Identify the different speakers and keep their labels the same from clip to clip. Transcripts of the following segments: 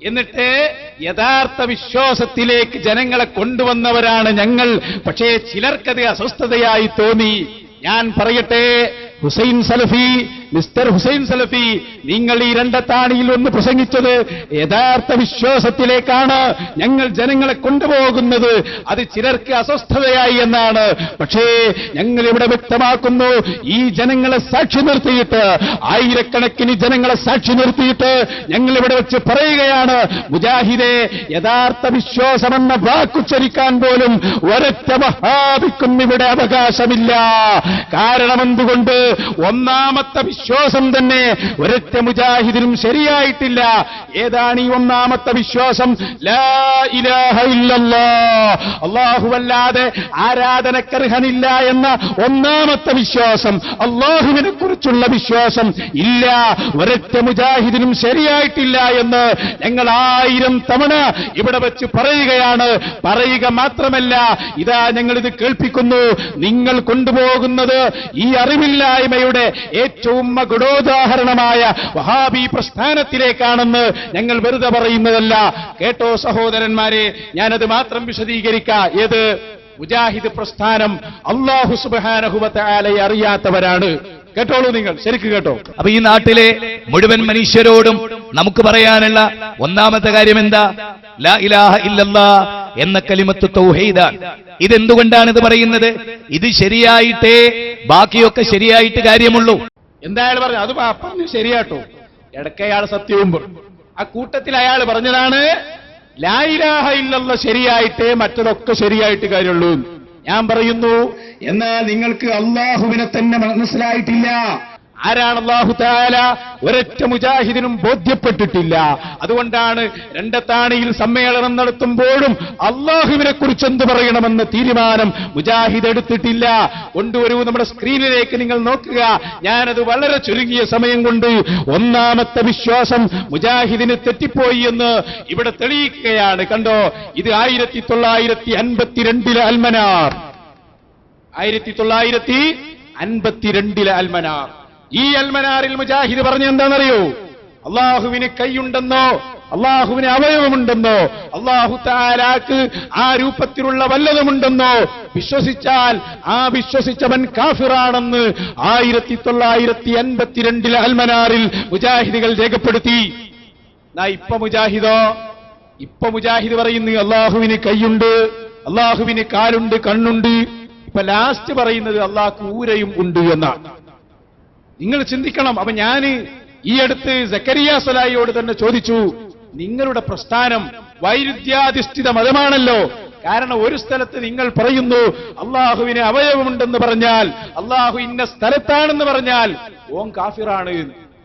Speaker 1: എന്നിട്ട് യഥാർത്ഥ വിശ്വാസത്തിലേക്ക് ജനങ്ങളെ കൊണ്ടുവന്നവരാണ് ഞങ്ങൾ. പക്ഷേ ചിലർക്കത് അസ്വസ്ഥതയായി തോന്നി. ഞാൻ പറയട്ടെ, ഹുസൈൻ സലഫി, മിസ്റ്റർ ഹുസൈൻ സലഫി, നിങ്ങൾ ഈ രണ്ടത്താണിയിൽ ഒന്ന് പ്രസംഗിച്ചത് യഥാർത്ഥ വിശ്വാസത്തിലേക്കാണ് ഞങ്ങൾ ജനങ്ങളെ കൊണ്ടുപോകുന്നത്. അത് ചിലർക്ക് അസ്വസ്ഥതയായി എന്നാണ്. പക്ഷേ ഞങ്ങൾ ഇവിടെ വ്യക്തമാക്കുന്നു, ഈ ജനങ്ങളെ സാക്ഷി നിർത്തിയിട്ട്, ആയിരക്കണക്കിന് ജനങ്ങളെ സാക്ഷി നിർത്തിയിട്ട് ഞങ്ങൾ ഇവിടെ വെച്ച് പറയുകയാണ്, മുജാഹിദെ, യഥാർത്ഥ വിശ്വാസമെന്ന വാക്കുച്ചരിക്കാൻ പോലും ഒരൊറ്റ വഹാബിക്കും ഇവിടെ അവകാശമില്ല. കാരണം എന്തുകൊണ്ട്? ഒന്നാമത്തെ വിശ്വാസം തന്നെ ഒരൊറ്റ മുജാഹിദിനും ശരിയായിട്ടില്ല. ഏതാണ് ഈ ഒന്നാമത്തെ വിശ്വാസം? ലാ ഇലാഹ ഇല്ലല്ലാഹ്, അല്ലാഹുവല്ലാതെ ആരാധനക്കർഹനില്ല എന്ന ഒന്നാമത്തെ വിശ്വാസം, അല്ലാഹുവിനെ കുറിച്ചുള്ള വിശ്വാസം ഇല്ല, ഒരൊറ്റ മുജാഹിദിനും ശരിയായിട്ടില്ല എന്ന് ഞങ്ങൾ 1000 തവണ ഇവിടെ വെച്ച് പറയുകയാണ്. പറയുക മാത്രമല്ല, ഇതാ ഞങ്ങളിത് കേൾപ്പിക്കുന്നു. നിങ്ങൾ കൊണ്ടുപോകുന്നത് ഈ അറിവില്ലായ്മയുടെ ഏറ്റവും ഗുണോദാഹരണമായ വഹാബി പ്രസ്ഥാനത്തിലേക്കാണെന്ന് ഞങ്ങൾ വെറുതെ പറയുന്നതല്ല. കേട്ടോ സഹോദരന്മാരെ, ഞാനത് മാത്രം വിശദീകരിക്കാം. ഏത്? മുജാഹിദ് പ്രസ്ഥാനം അല്ലാഹു സുബ്ഹാനഹു വ തആലയെ അറിയാത്തവരാണ്. കേട്ടോളൂ, നിങ്ങൾ ശരിക്ക് കേട്ടോ.
Speaker 2: അപ്പൊ ഈ നാട്ടിലെ മുഴുവൻ മനുഷ്യരോടും നമുക്ക് പറയാനുള്ള ഒന്നാമത്തെ കാര്യം എന്താ? ലാ ഇലാഹ ഇല്ലല്ലാഹ് എന്ന കലിമത്ത് തൗഹീദാണ്. ഇതെന്തുകൊണ്ടാണ് ഇത് പറയുന്നത്? ഇത് ശരിയായിട്ടേ ബാക്കിയൊക്കെ ശരിയായിട്ട് കാര്യമുള്ളൂ.
Speaker 1: എന്താ അയാൾ പറഞ്ഞു? അത് പറഞ്ഞു ശരിയാട്ടോ. ഇടയ്ക്ക് അയാൾ സത്യവും പറഞ്ഞു. ആ കൂട്ടത്തിൽ അയാൾ പറഞ്ഞതാണ് ലാ ഇലാഹ ഇല്ലല്ലാഹ് ശരിയായിട്ടേ മറ്റതൊക്കെ ശരിയായിട്ട് കാര്യമുള്ളൂ. ഞാൻ പറയുന്നു, എന്നാൽ നിങ്ങൾക്ക് അല്ലാഹുവിനെ തന്നെ മനസ്സിലായിട്ടില്ല. ആരാണ് അല്ലാഹു തആല? ഒരൊറ്റ മുജാഹിദിനും ബോധ്യപ്പെട്ടിട്ടില്ല. അതുകൊണ്ടാണ് രണ്ടത്താണിയിൽ സമ്മേളനം നടത്തുമ്പോഴും അല്ലാഹുവിനെ കുറിച്ച് എന്ത് പറയണമെന്ന് തീരുമാനം മുജാഹിദ് എടുത്തിട്ടില്ല. കൊണ്ടുവരൂ, നമ്മുടെ സ്ക്രീനിലേക്ക് നിങ്ങൾ നോക്കുക. ഞാനത് വളരെ ചുരുങ്ങിയ സമയം കൊണ്ട് ഒന്നാമത്തെ വിശ്വാസം മുജാഹിദിന് തെറ്റിപ്പോയി എന്ന് ഇവിടെ തെളിയിക്കുകയാണ്. കണ്ടോ, ഇത് 1952 അൽമനാർ, 1952 അൽമനാർ. ഈ അൽമനാറിൽ മുജാഹിദ് പറഞ്ഞ എന്താണെന്നറിയോ? അള്ളാഹുവിന് കൈയുണ്ടെന്നോ, അള്ളാഹുവിന് അവയവമുണ്ടെന്നോ, അള്ളാഹു തആലാക്ക് ആ രൂപത്തിലുള്ള വല്ലതുമുണ്ടെന്നോ വിശ്വസിച്ചാൽ ആ വിശ്വസിച്ചവൻ കാഫിറാണെന്ന് 1952 അൽമനാറിൽ മുജാഹിദുകൾ രേഖപ്പെടുത്തി. ഇപ്പൊ മുജാഹിദ് പറയുന്നു അള്ളാഹുവിന് കൈയുണ്ട്, അള്ളാഹുവിന് കാലുണ്ട്, കണ്ണുണ്ട്. ഇപ്പൊ ലാസ്റ്റ് പറയുന്നത് അള്ളാഹ്ക്ക് ഊരയും ഉണ്ട് എന്നാണ്. നിങ്ങൾ ചിന്തിക്കണം. അപ്പൊ ഞാൻ ഈ അടുത്ത് സക്കരിയ സലായിയോട് തന്നെ ചോദിച്ചു, നിങ്ങളുടെ പ്രസ്ഥാനം വൈരുദ്ധ്യാധിഷ്ഠിത മതമാണല്ലോ. കാരണം ഒരു സ്ഥലത്ത് നിങ്ങൾ പറയുന്നു അള്ളാഹുവിന് അവയവമുണ്ടെന്ന് പറഞ്ഞാൽ, അള്ളാഹു ഇന്ന സ്ഥലത്താണെന്ന് പറഞ്ഞാൽ ഓൻ കാഫിറാണ്.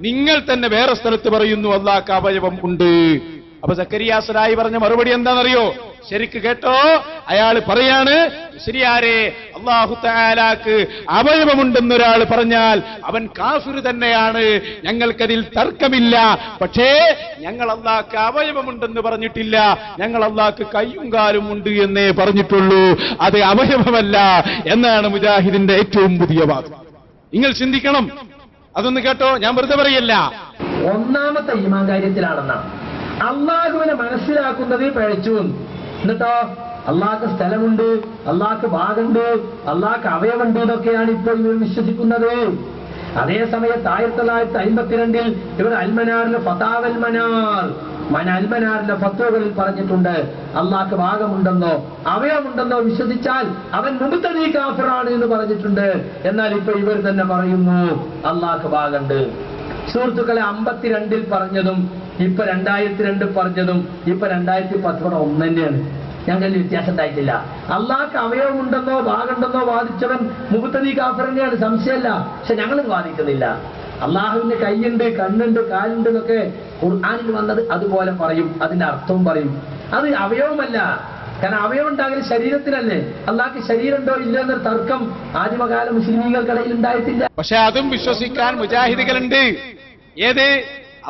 Speaker 1: നിങ്ങൾ തന്നെ വേറെ സ്ഥലത്ത് പറയുന്നു അള്ളാഹ്ക്ക് അവയവം ഉണ്ട്. അപ്പൊ സക്കരിയ സലായി പറഞ്ഞ മറുപടി എന്താണെന്നറിയോ? ശരിക്ക് കേട്ടോ. അയാൾ പറയാണ്, ശരിയാരെ, അല്ലാഹു തആലാക്ക് അവയവമുണ്ടെന്നൊരാൾ പറഞ്ഞാൽ അവൻ കാഫിർ തന്നെയാണ്, ഞങ്ങൾക്കതിൽ തർക്കമില്ല. പക്ഷേ ഞങ്ങൾ അല്ലാഹ്ക്ക് അവയവമുണ്ടെന്ന് പറഞ്ഞിട്ടില്ല, ഞങ്ങൾ അല്ലാഹ്ക്ക് കയ്യും കാലും ഉണ്ട് എന്നേ പറഞ്ഞിട്ടുള്ളൂ. അത് അവയവമല്ല എന്നാണ് മുജാഹിദിന്റെ ഏറ്റവും പുതിയ വാദം. നിങ്ങൾ ചിന്തിക്കണം. അതൊന്ന് കേട്ടോ, ഞാൻ വെറുതെ പറയല്ല.
Speaker 3: ഒന്നാമത്തെ ഈമാൻ കാര്യത്തിലാണെന്നാണ് അള്ളാഹുവിനെ മനസ്സിലാക്കുന്നത് പിഴച്ചു. എന്നിട്ടോ അള്ളാഹ്ക്ക് സ്ഥലമുണ്ട്, അള്ളാഹ്ക്ക് ഭാഗമുണ്ട്, അള്ളാഹ്ക്ക് അവയവുണ്ട് എന്നൊക്കെയാണ് ഇപ്പോൾ ഇവർ വിശ്വസിക്കുന്നത്. അതേസമയത്ത് 1952 ഇവർ അൽമനാറിലെ അൽമനാറിലെ ഫത്വകളിൽ പറഞ്ഞിട്ടുണ്ട് അള്ളാഹ്ക്ക് ഭാഗമുണ്ടെന്നോ അവയവമുണ്ടെന്നോ വിശ്വസിച്ചാൽ അവൻ മുബ്തദി കാഫിറാണ് എന്ന് പറഞ്ഞിട്ടുണ്ട്. എന്നാൽ ഇപ്പൊ ഇവർ തന്നെ പറയുന്നു അള്ളാഹ്ക്ക് ഭാഗമുണ്ട്. സുഹൃത്തുക്കളെ, 52 പറഞ്ഞതും ഇപ്പൊ 2002 പറഞ്ഞതും ഇപ്പൊ 2010 ഒന്ന് തന്നെയാണ്. ഞങ്ങളിൽ വ്യത്യാസം ഉണ്ടായിട്ടില്ല. അള്ളാഹ്ക്ക് അവയവമുണ്ടെന്നോ ഭാഗമുണ്ടെന്നോ വാദിച്ചവൻ മുബ്തദി കാഫിർ തന്നെയാണ്, സംശയമല്ല. പക്ഷെ ഞങ്ങൾ വാദിക്കുന്നില്ല. അള്ളാഹുവിന്റെ കൈയുണ്ട്, കണ്ണുണ്ട്, കാലുണ്ട് എന്നൊക്കെ ഖുർആനിൽ വന്നത് അതുപോലെ പറയും, അതിന്റെ അർത്ഥവും പറയും. അത് അവയവമല്ല. കാരണം അവയവം ഉണ്ടാകൽ ശരീരത്തിനല്ലേ. അള്ളാഹ്ക്ക് ശരീരമുണ്ടോ ഇല്ല എന്നൊരു തർക്കം ആദിമകാല മുസ്ലിമീങ്ങൾക്കിടയിൽ ഉണ്ടായിട്ടില്ല.
Speaker 1: പക്ഷെ അതും വിശ്വസിക്കാൻ മുജാഹിദുകളുണ്ട്. ഏത്?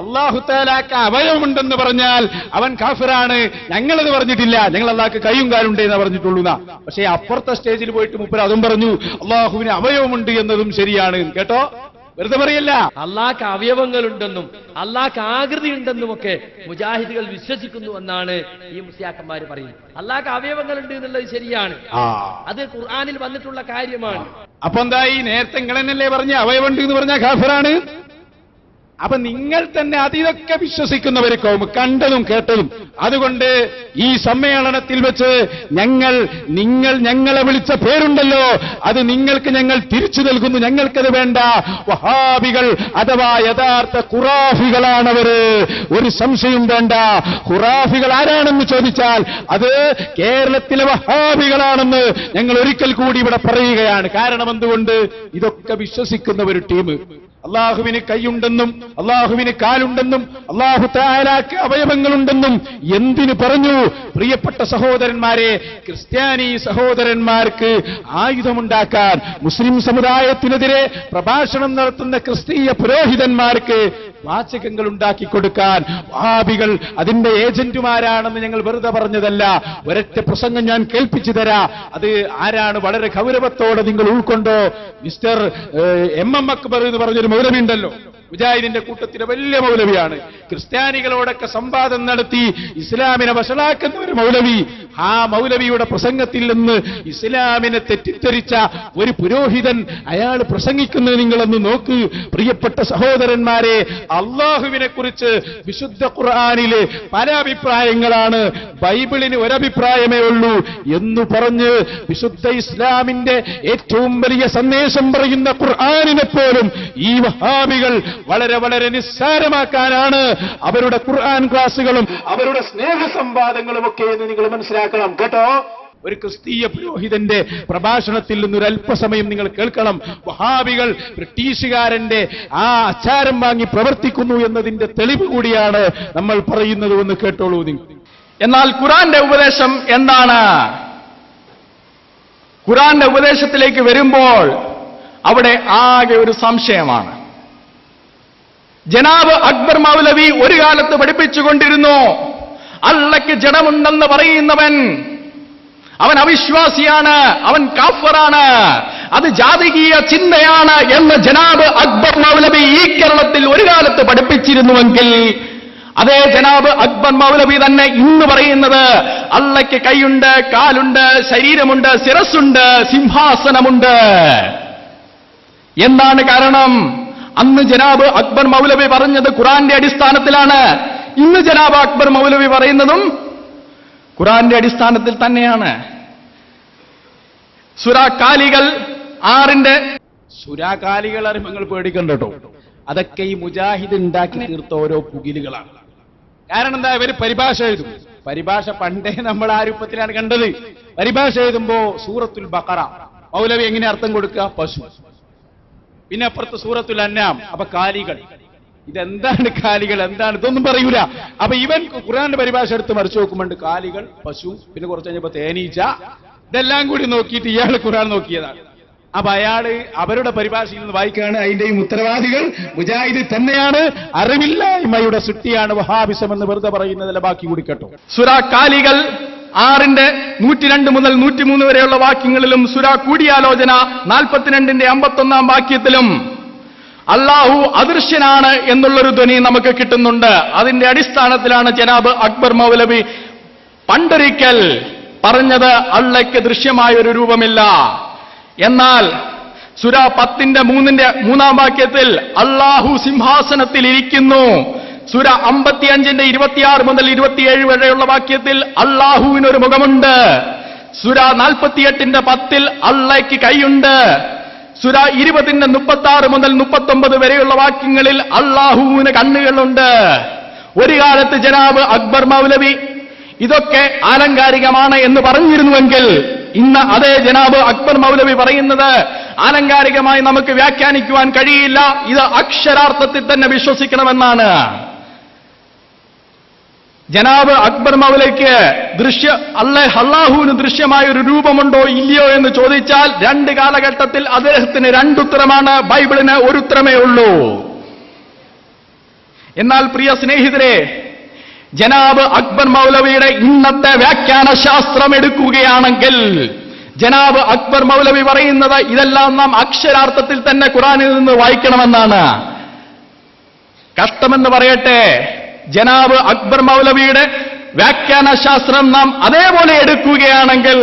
Speaker 1: അല്ലാഹു തആലാക്ക് അവയവമുണ്ടെന്ന് പറഞ്ഞാൽ അവൻ കാഫിറാണ്, ഞങ്ങളത് പറഞ്ഞിട്ടില്ല, ഞങ്ങൾ അല്ലാഹ്ക്ക് കൈയും കാലുണ്ട് എന്ന് പറഞ്ഞിട്ടുള്ളൂ. പക്ഷേ അപ്പുറത്തെ സ്റ്റേജിൽ പോയിട്ട് മുപ്പര് അതും പറഞ്ഞു അല്ലാഹുവിന് അവയവമുണ്ട് എന്നതും ശരിയാണ്. കേട്ടോ, വെറുതെ പറയല്ല.
Speaker 3: അള്ളാഹ്ക്ക് അവയവങ്ങളുണ്ടെന്നും അള്ളാഹ്ക്ക് ആകൃതി ഉണ്ടെന്നും ഒക്കെ മുജാഹിദുകൾ വിശ്വസിക്കുന്നു എന്നാണ് ഈ മുസ്ലിയാക്കന്മാർ പറയുന്നത്. അള്ളാഹ്ക്ക് അവയവങ്ങളുണ്ട് എന്നുള്ളത് ശരിയാണ്, അത് ഖുർആനിൽ വന്നിട്ടുള്ള കാര്യമാണ്.
Speaker 1: അപ്പൊ എന്തായി? നേരത്തെ നിങ്ങളെന്നല്ലേ പറഞ്ഞ അവയവുണ്ട് എന്ന് പറഞ്ഞ കാഫിറാണ്. അപ്പൊ നിങ്ങൾ തന്നെ അതിതൊക്കെ വിശ്വസിക്കുന്നവർ കൗം കണ്ടതും കേട്ടതും. അതുകൊണ്ട് ഈ സമ്മേളനത്തിൽ വെച്ച് നിങ്ങൾ ഞങ്ങളെ വിളിച്ച പേരുണ്ടല്ലോ, അത് നിങ്ങൾക്ക് ഞങ്ങൾ തിരിച്ചു നൽകുന്നു. ഞങ്ങൾക്കത് വേണ്ട. വഹാബികൾ അഥവാ യഥാർത്ഥ ഖുറാഫികളാണവര്, ഒരു സംശയം വേണ്ട. ഖുറാഫികൾ ആരാണെന്ന് ചോദിച്ചാൽ അത് കേരളത്തിലെ വഹാബികളാണെന്ന് ഞങ്ങൾ ഒരിക്കൽ കൂടി ഇവിടെ പറയുകയാണ്. കാരണം എന്തുകൊണ്ട്? ഇതൊക്കെ വിശ്വസിക്കുന്ന ഒരു ടീം അള്ളാഹുവിന് കൈയുണ്ടെന്നും അള്ളാഹുവിന് കാലുണ്ടെന്നും അള്ളാഹു തആലാക്ക് അവയവങ്ങളുണ്ടെന്നും എന്തിനു പറഞ്ഞു? പ്രിയപ്പെട്ട സഹോദരന്മാരെ, ക്രിസ്ത്യാനി സഹോദരന്മാർക്ക് ആയുധമുണ്ടാക്കാൻ, മുസ്ലിം സമുദായത്തിനെതിരെ പ്രഭാഷണം നടത്തുന്ന ക്രിസ്തീയ പുരോഹിതന്മാർക്ക് വാചകങ്ങൾ ഉണ്ടാക്കി കൊടുക്കാൻ വഹാബികൾ അതിന്റെ ഏജന്റുമാരാണെന്ന് ഞങ്ങൾ വെറുതെ പറഞ്ഞതല്ല. ഒരൊറ്റ പ്രസംഗം ഞാൻ കേൾപ്പിച്ചു തരാം. അത് ആരാണ് വളരെ ഗൗരവത്തോടെ നിങ്ങൾ ഉൾക്കൊണ്ടോ? മിസ്റ്റർ MM അക്ബർ എന്ന് പറഞ്ഞൊരു മൗലവി ഉണ്ടല്ലോ, മുജാഹിദിന്റെ കൂട്ടത്തിലെ വലിയ മൗലവിയാണ്. ക്രിസ്ത്യാനികളോടൊക്കെ സംവാദം നടത്തി ഇസ്ലാമിനെ വഷളാക്കുന്ന ഒരു മൗലവി. ആ മൗലവിയുടെ പ്രസംഗത്തിൽ നിന്ന് ഇസ്ലാമിനെ തെറ്റിദ്ധരിച്ച ഒരു പുരോഹിതൻ അയാൾ പ്രസംഗിക്കുന്നത് നിങ്ങളൊന്ന് നോക്ക്. പ്രിയപ്പെട്ട സഹോദരന്മാരെ, അള്ളാഹുവിനെ കുറിച്ച് വിശുദ്ധ ഖുർആനിലെ പല അഭിപ്രായങ്ങളാണ്, ബൈബിളിന് ഒരഭിപ്രായമേ ഉള്ളൂ എന്ന് പറഞ്ഞ് വിശുദ്ധ ഇസ്ലാമിന്റെ ഏറ്റവും വലിയ സന്ദേശം പറയുന്ന ഖുർആനിനെ പോലും ഈ വഹാബികൾ വളരെ വളരെ നിസ്സാരമാക്കാനാണ് അവരുടെ ഖുർആൻ ക്ലാസുകളും അവരുടെ സ്നേഹ സംവാദങ്ങളും ഒക്കെ എന്ന് നിങ്ങൾ മനസ്സിലാക്കണം കേട്ടോ. ഒരു ക്രിസ്തീയ പുരോഹിതന്റെ പ്രഭാഷണത്തിൽ നിന്നൊരു അല്പസമയം നിങ്ങൾ കേൾക്കണം. വഹാബികൾ ബ്രിട്ടീഷുകാരന്റെ ആ ആചാരം വാങ്ങി പ്രവർത്തിക്കുന്നു എന്നതിന്റെ തെളിവ് കൂടിയാണ് നമ്മൾ പറയുന്നത്. ഒന്ന് കേട്ടോളൂ നിങ്ങൾ.
Speaker 4: എന്നാൽ ഖുർആന്റെ ഉപദേശം എന്താണ്? ഖുർആന്റെ ഉപദേശത്തിലേക്ക് വരുമ്പോൾ അവിടെ ആകെ ഒരു സംശയമാണ്. ജനാബ് അക്ബർ മൗലവി ഒരു കാലത്ത് പഠിപ്പിച്ചുകൊണ്ടിരുന്നു, അള്ളയ്ക്ക് ജഡമുണ്ടെന്ന് പറയുന്നവൻ അവൻ അവിശ്വാസിയാണ്, അവൻ കാഫിറാണ്, അത് ജാതികീയ ചിന്തയാണ് എന്ന് ജനാബ് അക്ബർ മൗലവി ഈ കേരളത്തിൽ ഒരു കാലത്ത് പഠിപ്പിച്ചിരുന്നുവെങ്കിൽ അതേ ജനാബ് അക്ബർ മൗലവി തന്നെ ഇന്ന് പറയുന്നത് അള്ളയ്ക്ക് കൈയുണ്ട്, കാലുണ്ട്, ശരീരമുണ്ട്, ശിരസ്സുണ്ട്, സിംഹാസനമുണ്ട്. എന്താണ് കാരണം? അന്ന് ജനാബ് അക്ബർ മൗലവി പറഞ്ഞത് ഖുർആന്റെ അടിസ്ഥാനത്തിലാണ്. ഇന്ന് ജനാബ് അക്ബർ മൗലവി പറയുന്നതും ഖുർആന്റെ അടിസ്ഥാനത്തിൽ തന്നെയാണ്. സുരാകാലികൾ 6
Speaker 1: സുരാകാലികൾ നിങ്ങൾ പേടിക്കണ്ട കേട്ടോ. അതൊക്കെ ഈ മുജാഹിദ് ഉണ്ടാക്കി തീർത്ത ഓരോ പുകിലുകളാണ്. കാരണം എന്താ? ഇവര് പരിഭാഷ എഴുതും. പരിഭാഷ പണ്ടേ നമ്മൾ ആ രൂപത്തിലാണ് കണ്ടത്. പരിഭാഷ എഴുതുമ്പോ സൂറത്തുൽ ബഖറ മൗലവി എങ്ങനെ അർത്ഥം കൊടുക്കുക? പശു. പിന്നെ അപ്പുറത്ത് സൂറത്തുൽ അൻആം, അപ്പൊ കാലികൾ. ഇതെന്താണ് കാലികൾ? എന്താണ്? ഇതൊന്നും പറയൂല. അപ്പൊ ഇവൻ ഖുർആന്റെ പരിഭാഷ എടുത്ത് മറിച്ചു നോക്കുമ്പോണ്ട് കാലികൾ, പശു, പിന്നെ കുറച്ച് കഴിഞ്ഞപ്പോ തേനീച്ച, ഇതെല്ലാം കൂടി നോക്കിയിട്ട് ഇയാൾ ഖുർആൻ നോക്കിയതാണ്. അപ്പൊ അയാള് അവരുടെ പരിഭാഷയിൽ നിന്ന് വായിക്കുകയാണ്. അതിന്റെയും ഉത്തരവാദികൾ മുജാഹിദ് തന്നെയാണ്. അറിവില്ലായ്മയുടെ സൃഷ്ടിയാണ് വഹാബിസം എന്ന് വെറുതെ പറയുന്നതല്ല. ബാക്കി കൂടി കേട്ടോ.
Speaker 4: സുരാകാലികൾ 6 102 മുതൽ 103 വരെയുള്ള വാക്യങ്ങളിലും സുരാ കൂടിയാലോചന 42 51 വാക്യത്തിലും അള്ളാഹു അദൃശ്യനാണ് എന്നുള്ളൊരു ധ്വനി നമുക്ക് കിട്ടുന്നുണ്ട്. അതിന്റെ അടിസ്ഥാനത്തിലാണ് ജനാബ് അക്ബർ മൗലവി പണ്ടൊരിക്കൽ പറഞ്ഞത് അള്ളയ്ക്ക് ദൃശ്യമായ ഒരു രൂപമില്ല. എന്നാൽ സുര 10:3 വാക്യത്തിൽ അള്ളാഹു സിംഹാസനത്തിൽ ഇരിക്കുന്നു. സുര 55 26 മുതൽ 27 വരെയുള്ള വാക്യത്തിൽ അള്ളാഹുവിനൊരു മുഖമുണ്ട്. സുര 48 10 അള്ളയ്ക്ക് കൈയുണ്ട്. സുര 20 36 മുതൽ 39 വരെയുള്ള വാക്യങ്ങളിൽ അള്ളാഹുവിന് കണ്ണുകളുണ്ട്. ഒരു കാലത്ത് ജനാബ് അക്ബർ മൗലവി ഇതൊക്കെ ആലങ്കാരികമാണ് എന്ന് പറഞ്ഞിരുന്നുവെങ്കിൽ ഇന്ന് അതേ ജനാബ് അക്ബർ മൗലവി പറയുന്നത് ആലങ്കാരികമായി നമുക്ക് വ്യാഖ്യാനിക്കുവാൻ കഴിയില്ല, ഇത് അക്ഷരാർത്ഥത്തിൽ തന്നെ വിശ്വസിക്കണമെന്നാണ്. ജനാബ് അക്ബർ മൗലവിക്ക് അള്ളാഹുവിന് ദൃശ്യമായ ഒരു രൂപമുണ്ടോ ഇല്ലയോ എന്ന് ചോദിച്ചാൽ 2 കാലഘട്ടത്തിൽ അദ്ദേഹത്തിന് 2 ഉത്തരമാണ്, ബൈബിളിന് 1 ഉത്തരമേ ഉള്ളൂ. എന്നാൽ പ്രിയ സ്നേഹിതരെ, ജനാബ് അക്ബർ മൗലവിയുടെ ഇന്നത്തെ വ്യാഖ്യാന ശാസ്ത്രം എടുക്കുകയാണെങ്കിൽ ജനാബ് അക്ബർ മൗലവി പറയുന്നത് ഇതെല്ലാം നാം അക്ഷരാർത്ഥത്തിൽ തന്നെ ഖുർആനിൽ നിന്ന് വായിക്കണമെന്നാണ്. കഷ്ടമെന്ന് പറയട്ടെ, ജനാബ് അക്ബർ മൗലവിയുടെ വ്യാഖ്യാന ശാസ്ത്രം നാം അതേപോലെ എടുക്കുകയാണെങ്കിൽ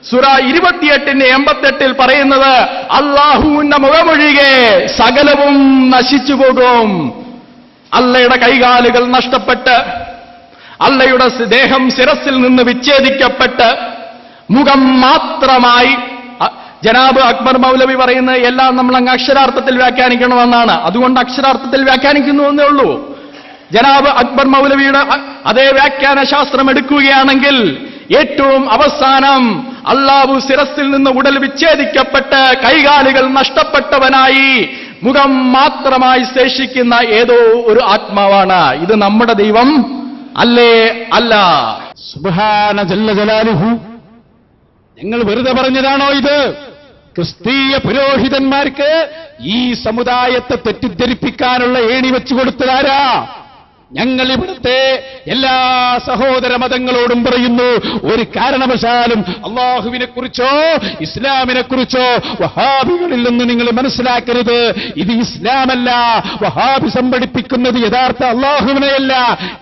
Speaker 4: സൂറ 28-88 പറയുന്നത് അല്ലാഹുവിന്റെ മുഖമൊഴികെ സകലവും നശിച്ചു പോകും. അള്ളയുടെ കൈകാലുകൾ നഷ്ടപ്പെട്ട്, അള്ളയുടെ ദേഹം ശിരസിൽ നിന്ന് വിച്ഛേദിക്കപ്പെട്ട് മുഖം മാത്രമായി, ജനാബ് അക്ബർ മൗലവി പറയുന്നത് എല്ലാം നമ്മൾ അങ്ങ് അക്ഷരാർത്ഥത്തിൽ വ്യാഖ്യാനിക്കണമെന്നാണ്. അതുകൊണ്ട് അക്ഷരാർത്ഥത്തിൽ വ്യാഖ്യാനിക്കുന്നുവെന്നേ ഉള്ളൂ. ജനാബ് അക്ബർ മൗലവിയുടെ അതേ വ്യാഖ്യാന ശാസ്ത്രം എടുക്കുകയാണെങ്കിൽ ഏറ്റവും അവസാനം അള്ളാഹു ശിരസിൽ നിന്ന് ഉടൽ വിച്ഛേദിക്കപ്പെട്ട് കൈകാലുകൾ നഷ്ടപ്പെട്ടവനായി മുഖം മാത്രമായി ശേഷിക്കുന്ന ഏതോ ഒരു ആത്മാവാണ്. ഇത് നമ്മുടെ ദൈവം അല്ലേ? അല്ല.
Speaker 1: സുബ്ഹാന ജല്ല ജലാലുഹു. ഞങ്ങൾ വെറുതെ പറഞ്ഞതാണോ ഇത്? ക്രിസ്തീയ പുരോഹിതന്മാർക്ക് ഈ സമുദായത്തെ തെറ്റിദ്ധരിപ്പിക്കാനുള്ള ഏണി വെച്ചു കൊടുത്തതാരാ? ഞങ്ങൾ ഇവിടുത്തെ എല്ലാ സഹോദര മതങ്ങളോടും പറയുന്നു, ഒരു കാരണവശാലും അള്ളാഹുവിനെ കുറിച്ചോ ഇസ്ലാമിനെ കുറിച്ചോ വഹാബികളിൽ നിന്ന് നിങ്ങൾ മനസ്സിലാക്കരുത്. ഇത് ഇസ്ലാമല്ല. വഹാബിസം പഠിപ്പിക്കുന്നത് യഥാർത്ഥ അള്ളാഹുവിനെയല്ല.